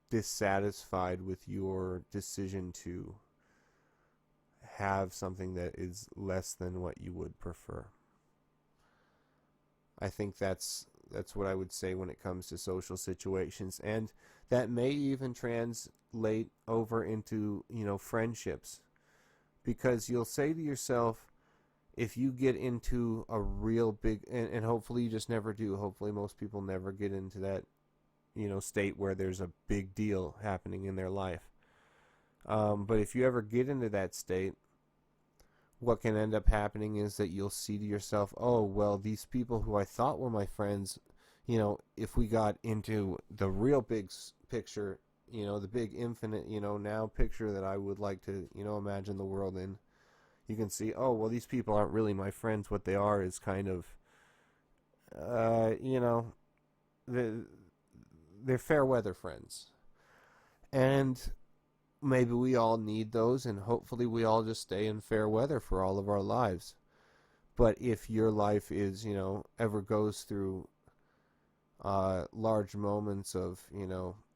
dissatisfied with your decision to have something that is less than what you would prefer. I think that's what I would say when it comes to social situations, and that may even translate over into, friendships, because you'll say to yourself, if you get into a real big, and hopefully you just never do, hopefully most people never get into that, state where there's a big deal happening in their life. But if you ever get into that state, what can end up happening is that you'll see to yourself, oh, well, these people who I thought were my friends, if we got into the real big picture, the big infinite, now picture that I would like to, imagine the world in, you can see, oh, well, these people aren't really my friends. What they are is kind of, they're fair weather friends. And maybe we all need those, and hopefully we all just stay in fair weather for all of our lives. But if your life is, ever goes through large moments of,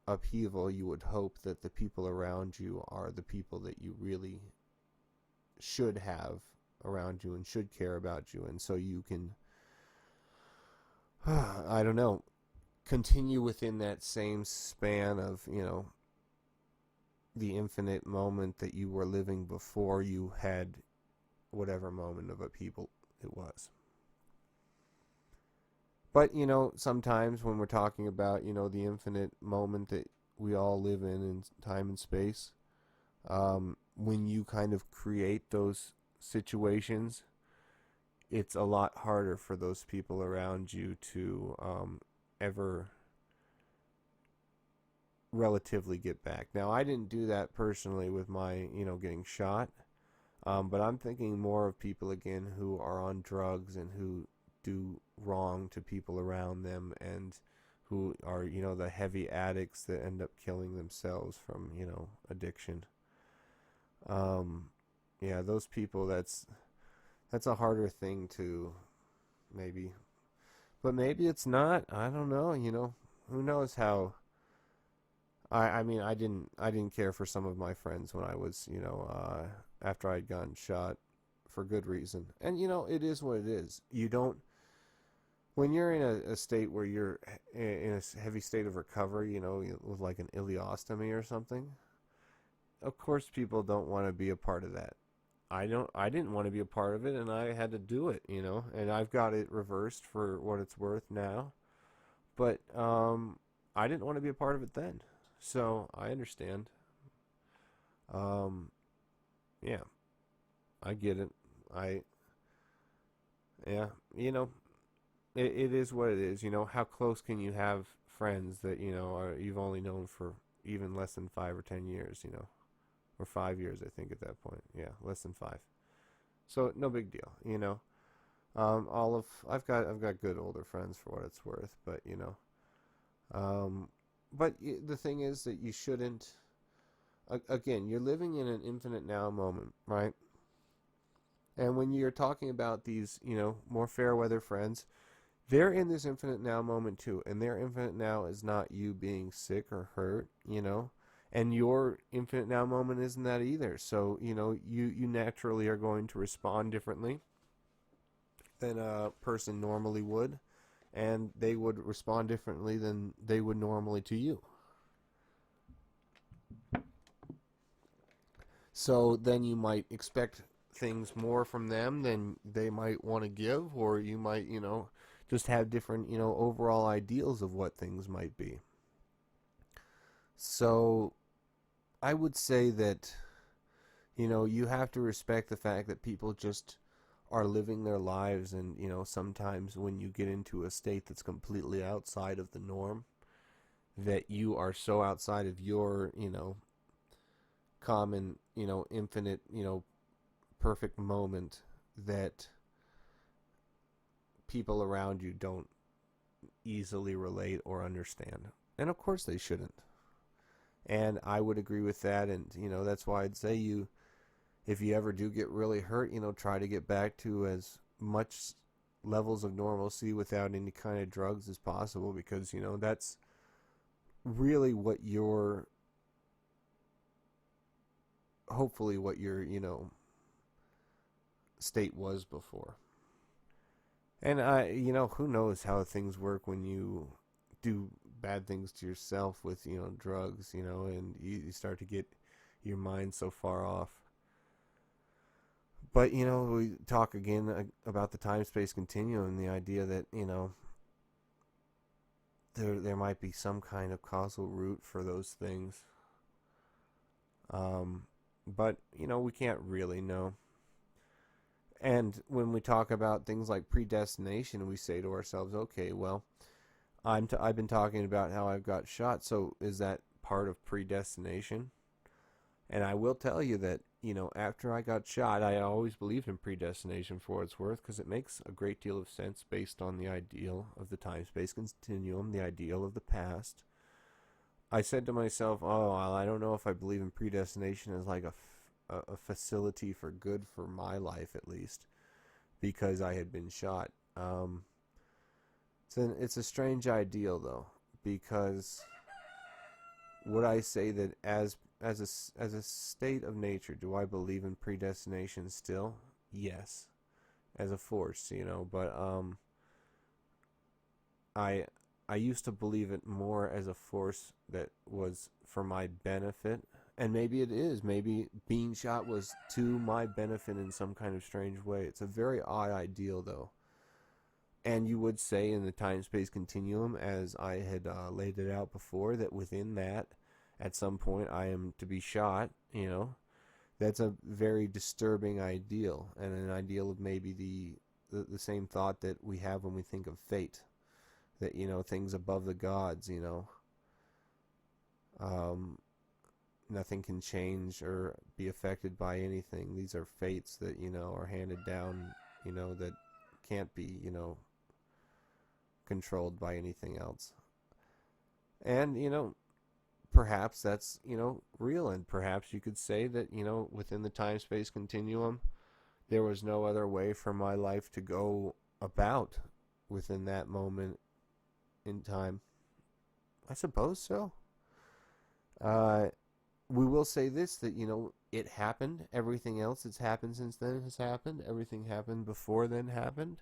upheaval, you would hope that the people around you are the people that you really should have around you and should care about you. And so you can, I don't know, continue within that same span of, the infinite moment that you were living before you had whatever moment of upheaval it was. But, sometimes when we're talking about, the infinite moment that we all live in time and space, when you kind of create those situations, it's a lot harder for those people around you to ever relatively get back. Now, I didn't do that personally with my, getting shot, but I'm thinking more of people, again, who are on drugs and who do wrong to people around them, and who are, the heavy addicts that end up killing themselves from, addiction. Yeah, those people, that's a harder thing to maybe, but maybe it's not. I don't know, who knows how. I mean, I didn't care for some of my friends when I was, after I'd gotten shot, for good reason. And, it is what it is. You don't, when you're in a state where you're in a heavy state of recovery, with like an ileostomy or something, of course people don't want to be a part of that. I didn't want to be a part of it, and I had to do it, and I've got it reversed for what it's worth now. But I didn't want to be a part of it then. So I understand. Yeah, I get it. Yeah, it is what it is. How close can you have friends that, you've only known for even less than 5 or 10 years, or 5 years, I think, at that point. Yeah, less than 5. So no big deal, I've got good older friends for what it's worth, but but the thing is that you shouldn't. Again, you're living in an infinite now moment, right? And when you're talking about these, more fair weather friends, they're in this infinite now moment too, and their infinite now is not you being sick or hurt, and your infinite now moment isn't that either. So, you naturally are going to respond differently than a person normally would, and they would respond differently than they would normally to you. So then you might expect things more from them than they might want to give, or you might, just have different, overall ideals of what things might be. So I would say that, you have to respect the fact that people just are living their lives, and, sometimes when you get into a state that's completely outside of the norm, that you are so outside of your, common, infinite, perfect moment that people around you don't easily relate or understand. And of course they shouldn't. And I would agree with that. And, that's why I'd say if you ever do get really hurt, try to get back to as much levels of normalcy without any kind of drugs as possible, because, that's really what hopefully what your, state was before. And who knows how things work when you do bad things to yourself with, drugs, and you start to get your mind so far off. But, we talk again about the time-space continuum and the idea that, there might be some kind of causal root for those things. But, we can't really know. And when we talk about things like predestination, we say to ourselves, okay, well, I've been talking about how I've got shot, so is that part of predestination? And I will tell you that, after I got shot, I always believed in predestination for what it's worth, because it makes a great deal of sense based on the ideal of the time-space continuum, the ideal of the past. I said to myself, oh, well, I don't know if I believe in predestination as like a facility for good for my life, at least, because I had been shot. It's a strange ideal, though, because would I say that as a state of nature, do I believe in predestination still? Yes, as a force, but I used to believe it more as a force that was for my benefit, and maybe it is. Maybe being shot was to my benefit in some kind of strange way. It's a very odd ideal, though. And you would say in the time-space continuum, as I had laid it out before, that within that, at some point, I am to be shot, That's a very disturbing ideal, and an ideal of maybe the same thought that we have when we think of fate. That, things above the gods, nothing can change or be affected by anything. These are fates that, are handed down, that can't be, controlled by anything else. And, perhaps that's, real, and perhaps you could say that, within the time-space continuum, there was no other way for my life to go about within that moment in time. I suppose so. We will say this, that, it happened. Everything else that's happened since then has happened. Everything happened before then happened.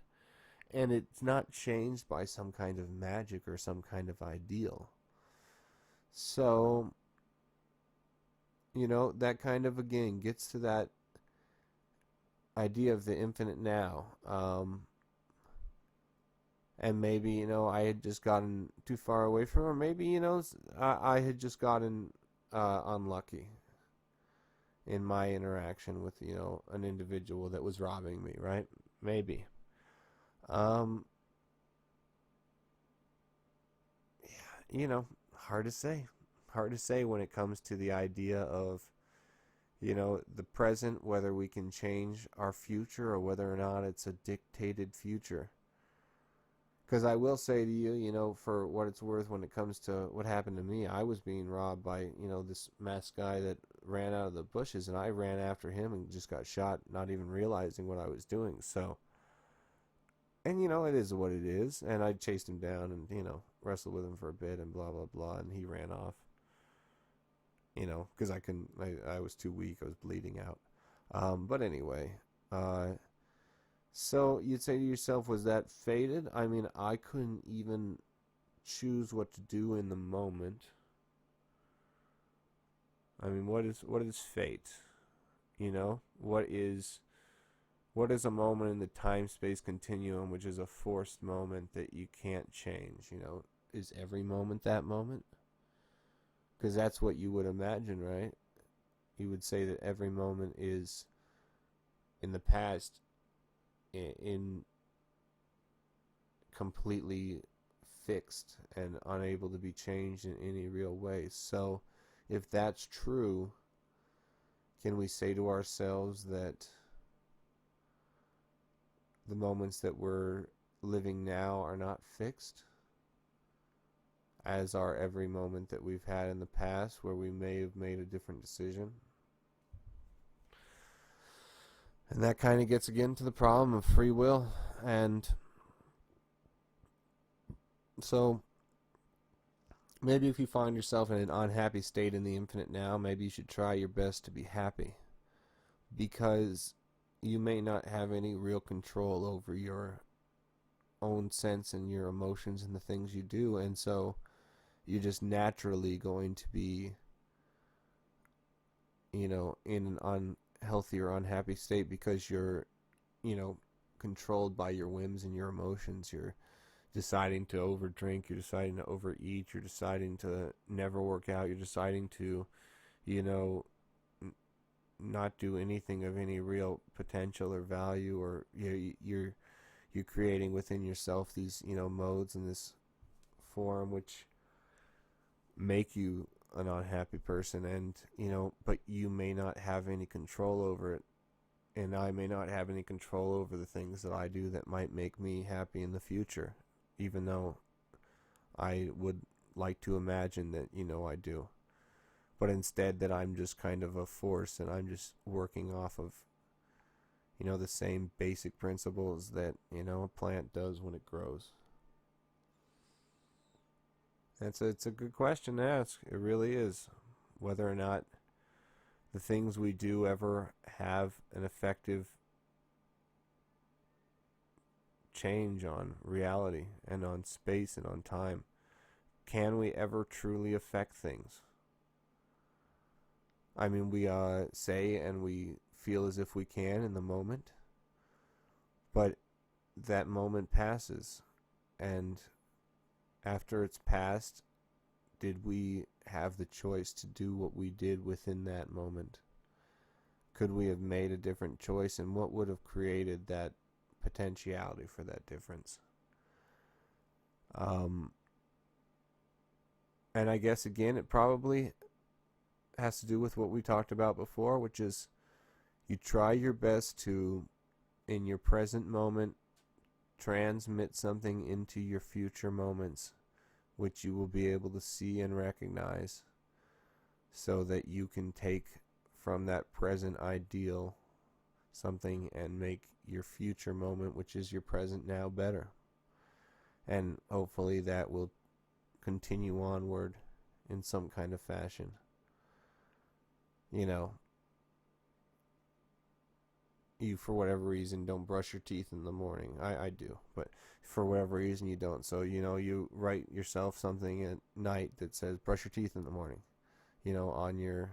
And it's not changed by some kind of magic or some kind of ideal. So, that kind of, again, gets to that idea of the infinite now. And maybe, I had just gotten too far away from her. Maybe, I had just gotten unlucky in my interaction with, an individual that was robbing me, right? Maybe. Yeah, hard to say. Hard to say when it comes to the idea of, the present, whether we can change our future or whether or not it's a dictated future. Because I will say to you, for what it's worth, when it comes to what happened to me, I was being robbed by, this masked guy that ran out of the bushes, and I ran after him and just got shot, not even realizing what I was doing. So, and, it is what it is. And I chased him down and, wrestled with him for a bit and blah, blah, blah, and he ran off. Because I was too weak. I was bleeding out. But anyway, so you'd say to yourself, was that fated? I mean, I couldn't even choose what to do in the moment. I mean, what is fate? What is a moment in the time-space continuum which is a forced moment that you can't change? Is every moment that moment? Because that's what you would imagine, right? You would say that every moment is in the past in completely fixed and unable to be changed in any real way. So if that's true, can we say to ourselves that the moments that we're living now are not fixed, as are every moment that we've had in the past where we may have made a different decision? And that kind of gets again to the problem of free will. And so maybe if you find yourself in an unhappy state in the infinite now, maybe you should try your best to be happy, because you may not have any real control over your own sense and your emotions and the things you do, and so you're just naturally going to be, in an unhealthy or unhappy state because you're, controlled by your whims and your emotions. You're deciding to overdrink, you're deciding to overeat, you're deciding to never work out, you're deciding to, not do anything of any real potential or value, or you're creating within yourself these modes in this form which make you an unhappy person, and but you may not have any control over it, and I may not have any control over the things that I do that might make me happy in the future, even though I would like to imagine that I do. But instead that I'm just kind of a force, and I'm just working off of the same basic principles that a plant does when it grows. It's a good question to ask. It really is. Whether or not the things we do ever have an effective change on reality and on space and on time. Can we ever truly affect things? I mean, we say and we feel as if we can in the moment, but that moment passes, and after it's passed, did we have the choice to do what we did within that moment? Could we have made a different choice, and what would have created that potentiality for that difference? And I guess again, it probably has to do with what we talked about before, which is you try your best to, in your present moment, transmit something into your future moments, which you will be able to see and recognize, so that you can take from that present ideal something and make your future moment, which is your present now, better. And hopefully that will continue onward in some kind of fashion. You, for whatever reason, don't brush your teeth in the morning. I do, but for whatever reason you don't. So, you write yourself something at night that says, brush your teeth in the morning, on your,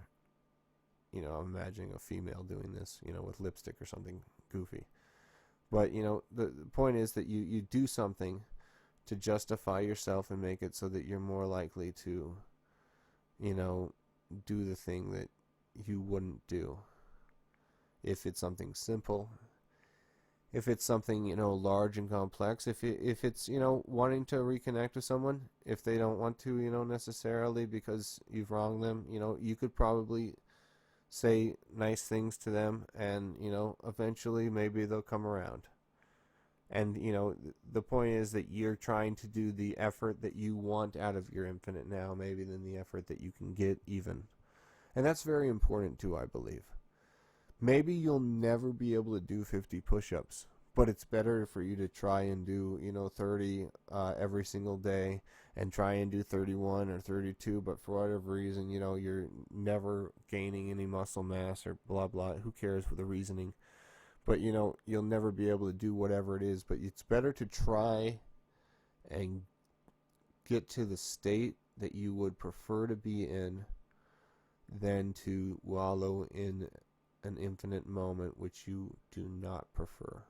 I'm imagining a female doing this, with lipstick or something goofy. But, the point is that you do something to justify yourself and make it so that you're more likely to, do the thing that you wouldn't do if it's something simple. If it's something, large and complex, if it's, wanting to reconnect with someone, if they don't want to, necessarily because you've wronged them, you could probably say nice things to them, and, eventually maybe they'll come around. And, the point is that you're trying to do the effort that you want out of your infinite now, maybe than the effort that you can get even. And that's very important too, I believe. Maybe you'll never be able to do 50 push-ups, but it's better for you to try and do, 30 every single day, and try and do 31 or 32, but for whatever reason, you're never gaining any muscle mass or blah, blah. Who cares for the reasoning? But, you'll never be able to do whatever it is, but it's better to try and get to the state that you would prefer to be in than to wallow in an infinite moment which you do not prefer.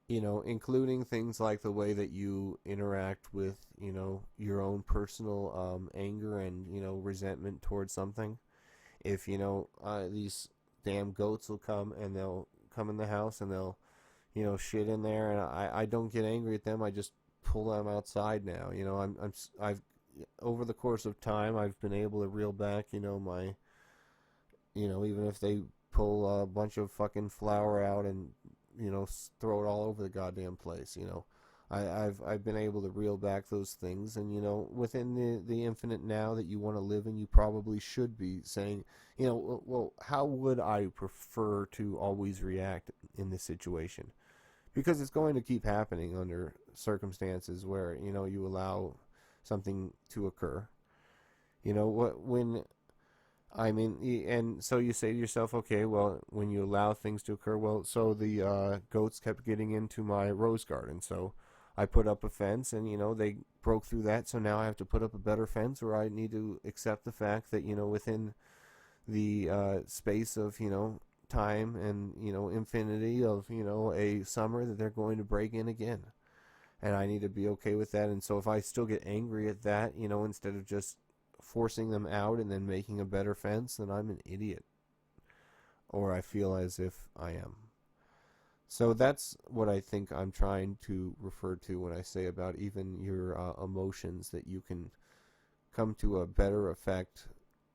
Including things like the way that you interact with, your own personal anger and, resentment towards something. If, these damn goats will come, and they'll come in the house, and they'll, shit in there, and I don't get angry at them. I just pull them outside now. I've over the course of time, I've been able to reel back, my, even if they pull a bunch of fucking flour out and, throw it all over the goddamn place, I've been able to reel back those things, and within the infinite now that you want to live in, you probably should be saying, well, how would I prefer to always react in this situation? Because it's going to keep happening under circumstances where you allow something to occur. What when I mean, and so you say to yourself, okay, well, when you allow things to occur, well, so the goats kept getting into my rose garden, so I put up a fence, and they broke through that, so now I have to put up a better fence, or I need to accept the fact that within the space of time and infinity of a summer, that they're going to break in again, and I need to be okay with that. And so if I still get angry at that, instead of just forcing them out and then making a better fence, then I'm an idiot, or I feel as if I am. So that's what I think I'm trying to refer to when I say about even your emotions, that you can come to a better effect,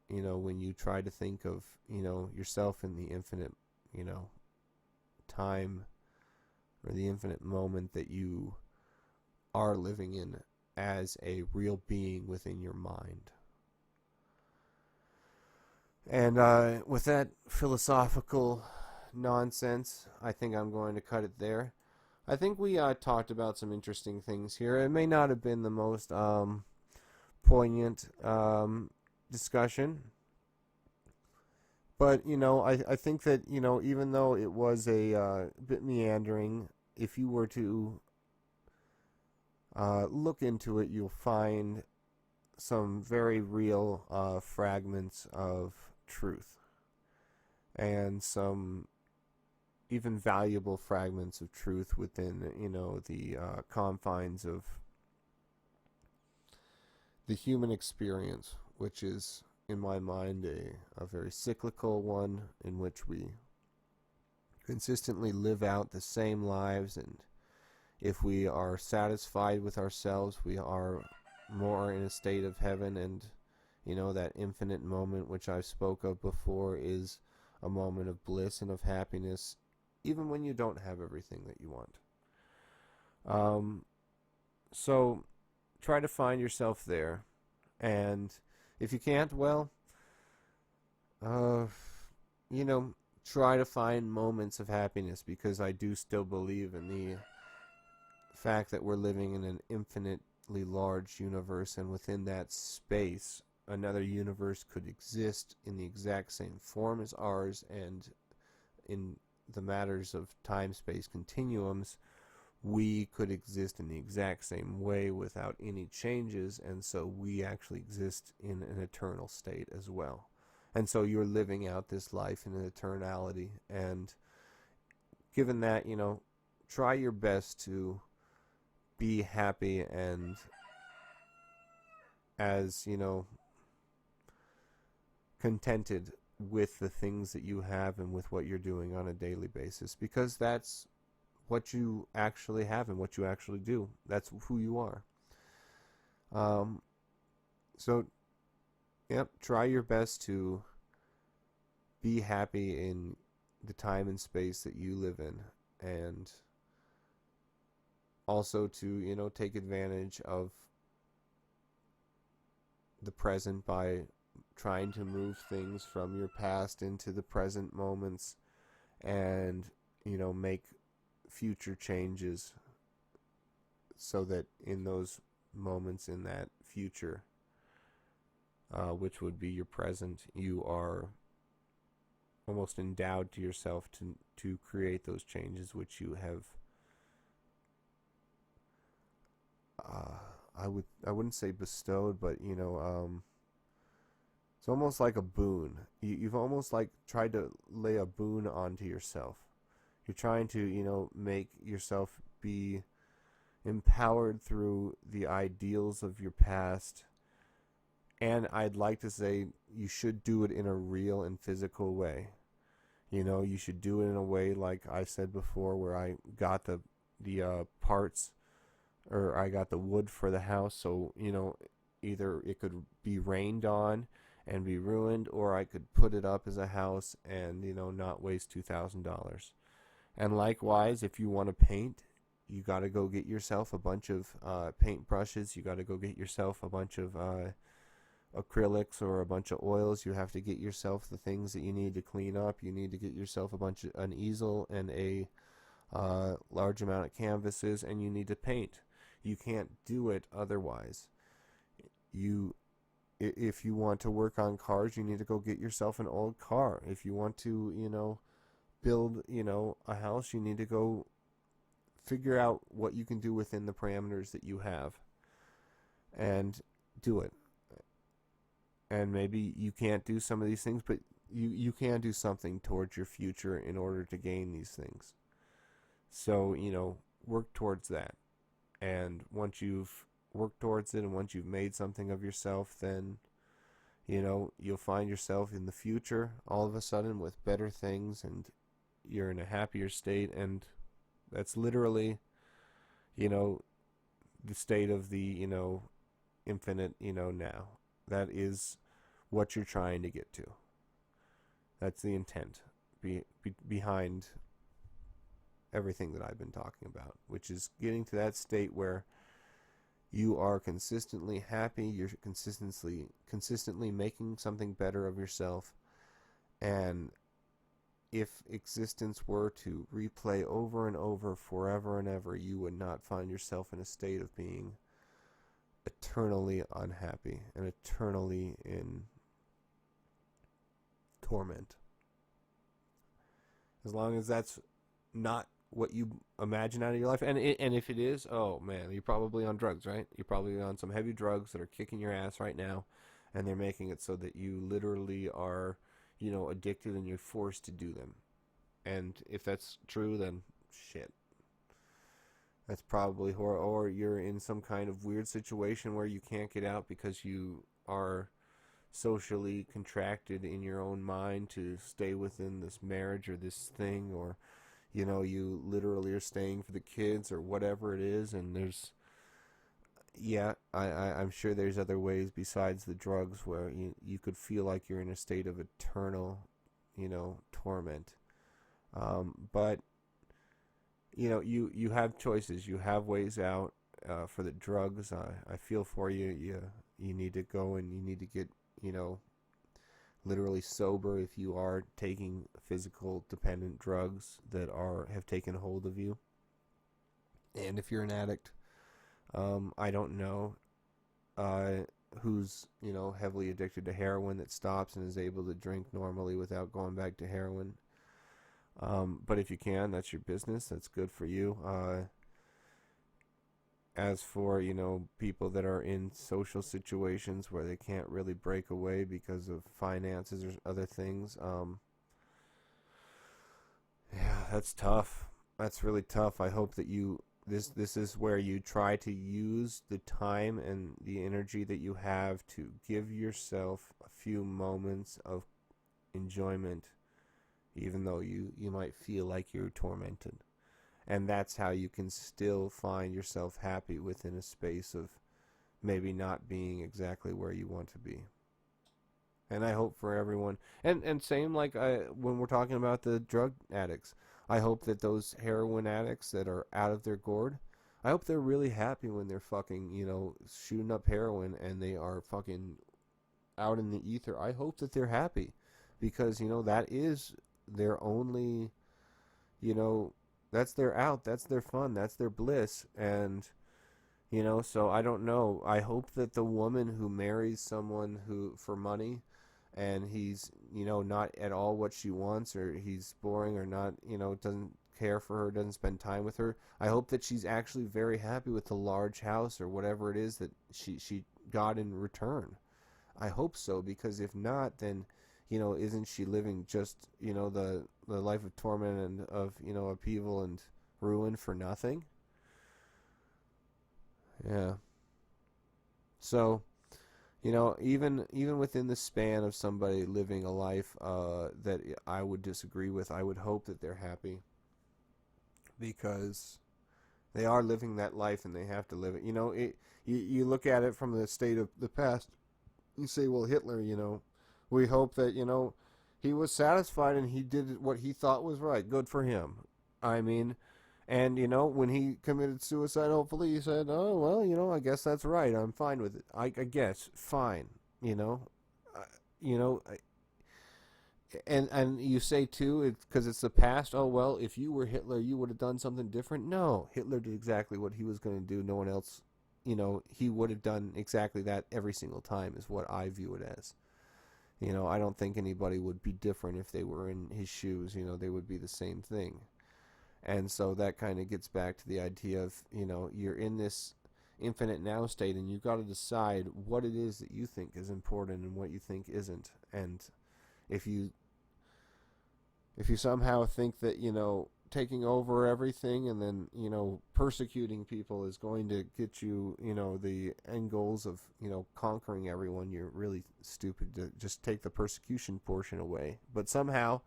when you try to think of, yourself in the infinite, time, or the infinite moment that you are living in as a real being within your mind. And with that philosophical nonsense, I think I'm going to cut it there. I think we talked about some interesting things here. It may not have been the most poignant discussion, but I think that even though it was a bit meandering, if you were to look into it, you'll find some very real fragments of truth, and some even valuable fragments of truth within the confines of the human experience, which is, in my mind, a very cyclical one, in which we consistently live out the same lives, and if we are satisfied with ourselves, we are more in a state of heaven, and that infinite moment which I spoke of before is a moment of bliss and of happiness, even when you don't have everything that you want. So try to find yourself there, and if you can't, well, try to find moments of happiness, because I do still believe in the fact that we're living in an infinitely large universe, and within that space, another universe could exist in the exact same form as ours, and in the matters of time-space continuums, we could exist in the exact same way without any changes, and so we actually exist in an eternal state as well. And so you're living out this life in an eternality, and given that, try your best to be happy and as, contented with the things that you have and with what you're doing on a daily basis, because that's what you actually have and what you actually do. That's who you are. So, yep, try your best to be happy in the time and space that you live in, and also to, take advantage of the present by trying to move things from your past into the present moments, and make future changes so that in those moments in that future, which would be your present, you are almost endowed to yourself to create those changes which you have I wouldn't say bestowed, but it's almost like a boon. You've almost like tried to lay a boon onto yourself. You're trying to, make yourself be empowered through the ideals of your past. And I'd like to say you should do it in a real and physical way. You should do it in a way like I said before, where I got the parts, or I got the wood for the house, so either it could be rained on and be ruined, or I could put it up as a house and not waste $2,000. And likewise, if you want to paint, you got to go get yourself a bunch of paint brushes. You got to go get yourself a bunch of acrylics or a bunch of oils. You have to get yourself the things that you need to clean up. You need to get yourself an easel and a large amount of canvases, and you need to paint. You can't do it otherwise. If you want to work on cars, you need to go get yourself an old car. If you want to, build, a house, you need to go figure out what you can do within the parameters that you have and do it. And maybe you can't do some of these things, but you can do something towards your future in order to gain these things. So, work towards that. And once you've worked towards it and once you've made something of yourself, then, you'll find yourself in the future all of a sudden with better things, and you're in a happier state. And that's literally, the state of the, infinite, now. That is what you're trying to get to. That's the intent behind everything that I've been talking about, which is getting to that state where you are consistently happy, you're consistently making something better of yourself, and if existence were to replay over and over forever and ever, you would not find yourself in a state of being eternally unhappy and eternally in torment. As long as that's not what you imagine out of your life, and if it is, oh man, you're probably on drugs, right? You're probably on some heavy drugs that are kicking your ass right now, and they're making it so that you literally are, addicted, and you're forced to do them. And if that's true, then shit. That's probably horror, or you're in some kind of weird situation where you can't get out because you are socially contracted in your own mind to stay within this marriage or this thing, or you literally are staying for the kids or whatever it is. And I'm sure there's other ways besides the drugs where you could feel like you're in a state of eternal, torment. But you have choices. You have ways out. For the drugs, I feel for you. You need to go and you need to get, literally sober if you are taking physical dependent drugs that have taken hold of you. And if you're an addict, I don't know who's, heavily addicted to heroin that stops and is able to drink normally without going back to heroin. But if you can, that's your business. That's good for you. As for, people that are in social situations where they can't really break away because of finances or other things, that's tough. That's really tough. I hope that this is where you try to use the time and the energy that you have to give yourself a few moments of enjoyment, even though you might feel like you're tormented. And that's how you can still find yourself happy within a space of maybe not being exactly where you want to be. And I hope for everyone, and same like when we're talking about the drug addicts, I hope that those heroin addicts that are out of their gourd, I hope they're really happy when they're fucking, shooting up heroin and they are fucking out in the ether. I hope that they're happy because, that is their only, that's their out, that's their fun, that's their bliss. And, so I don't know. I hope that the woman who marries someone who for money and he's, not at all what she wants, or he's boring, or not, doesn't care for her, doesn't spend time with her, I hope that she's actually very happy with the large house or whatever it is that she got in return. I hope so, because if not, then, isn't she living just, the life of torment and of, upheaval and ruin for nothing? Yeah. So, Even within the span of somebody living a life that I would disagree with, I would hope that they're happy because they are living that life and they have to live it. You look at it from the state of the past. You say, well, Hitler, we hope that, he was satisfied and he did what he thought was right. Good for him. I mean, and, when he committed suicide, hopefully he said, oh, well, I guess that's right. I'm fine with it. I guess. Fine. You know? Uh, you know, and you say, too, because it's the past, oh, well, if you were Hitler, you would have done something different. No. Hitler did exactly what he was going to do. No one else, he would have done exactly that every single time is what I view it as. I don't think anybody would be different if they were in his shoes. They would be the same thing. And so that kind of gets back to the idea of, you're in this infinite now state and you've got to decide what it is that you think is important and what you think isn't. And if you somehow think that, taking over everything and then, persecuting people is going to get you, the end goals of, conquering everyone, you're really stupid to just take the persecution portion away. But somehow,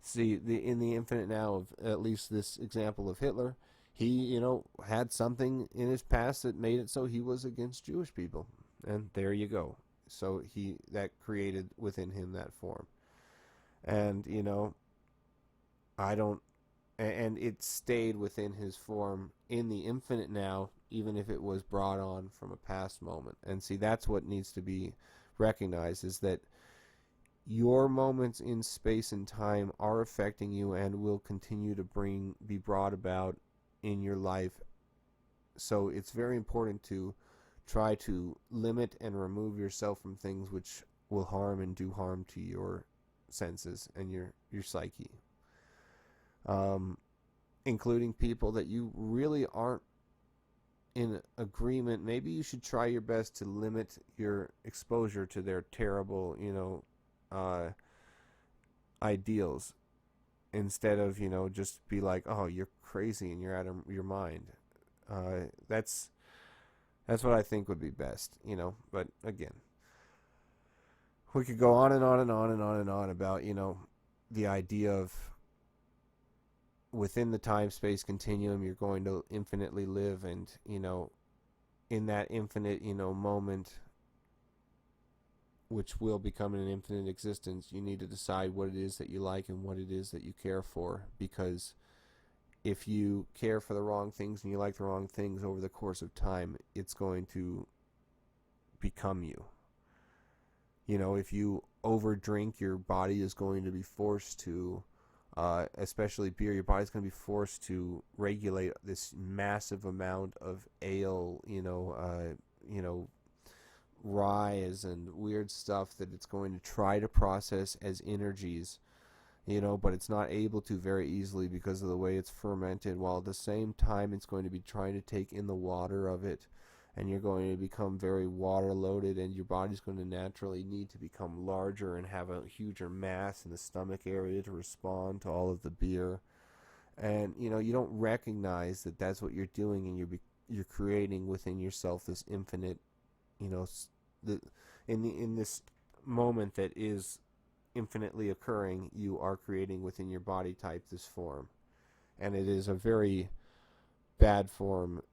see, in the infinite now of at least this example of Hitler, he, had something in his past that made it so he was against Jewish people. And there you go. So that created within him that form. And, and it stayed within his form in the infinite now, even if it was brought on from a past moment. And see, that's what needs to be recognized, is that your moments in space and time are affecting you and will continue to be brought about in your life. So it's very important to try to limit and remove yourself from things which will harm and do harm to your senses and your psyche. Including people that you really aren't in agreement. Maybe you should try your best to limit your exposure to their terrible, ideals, instead of, just be like, oh, you're crazy and you're out of your mind. That's what I think would be best, But again, we could go on and on and on and on and on about, the idea of within the time-space continuum, you're going to infinitely live, and, in that infinite, moment, which will become an infinite existence, you need to decide what it is that you like and what it is that you care for, because if you care for the wrong things and you like the wrong things over the course of time, it's going to become you. If you overdrink, your body is going to be forced to, especially beer, your body's going to be forced to regulate this massive amount of ale, ryes and weird stuff that it's going to try to process as energies, but it's not able to very easily because of the way it's fermented, while at the same time it's going to be trying to take in the water of it, and you're going to become very water loaded, and your body's going to naturally need to become larger and have a huger mass in the stomach area to respond to all of the beer. And you don't recognize that that's what you're doing, and you're creating within yourself this infinite, in this moment that is infinitely occurring, you are creating within your body type this form, and it is a very bad form.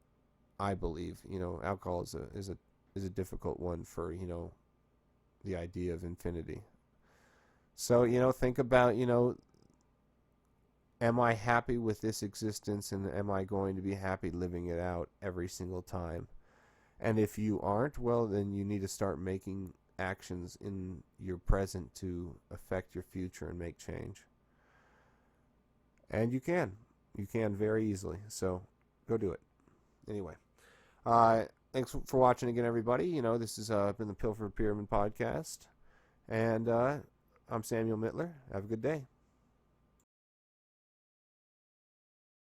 I believe, alcohol is a difficult one for, the idea of infinity. So, think about, am I happy with this existence, and am I going to be happy living it out every single time? And if you aren't, well, then you need to start making actions in your present to affect your future and make change. And you can very easily. So go do it. Anyway, thanks for watching again, everybody. This has been the Pilfered Pyramid Podcast, and I'm Samuel Mittler. Have a good day.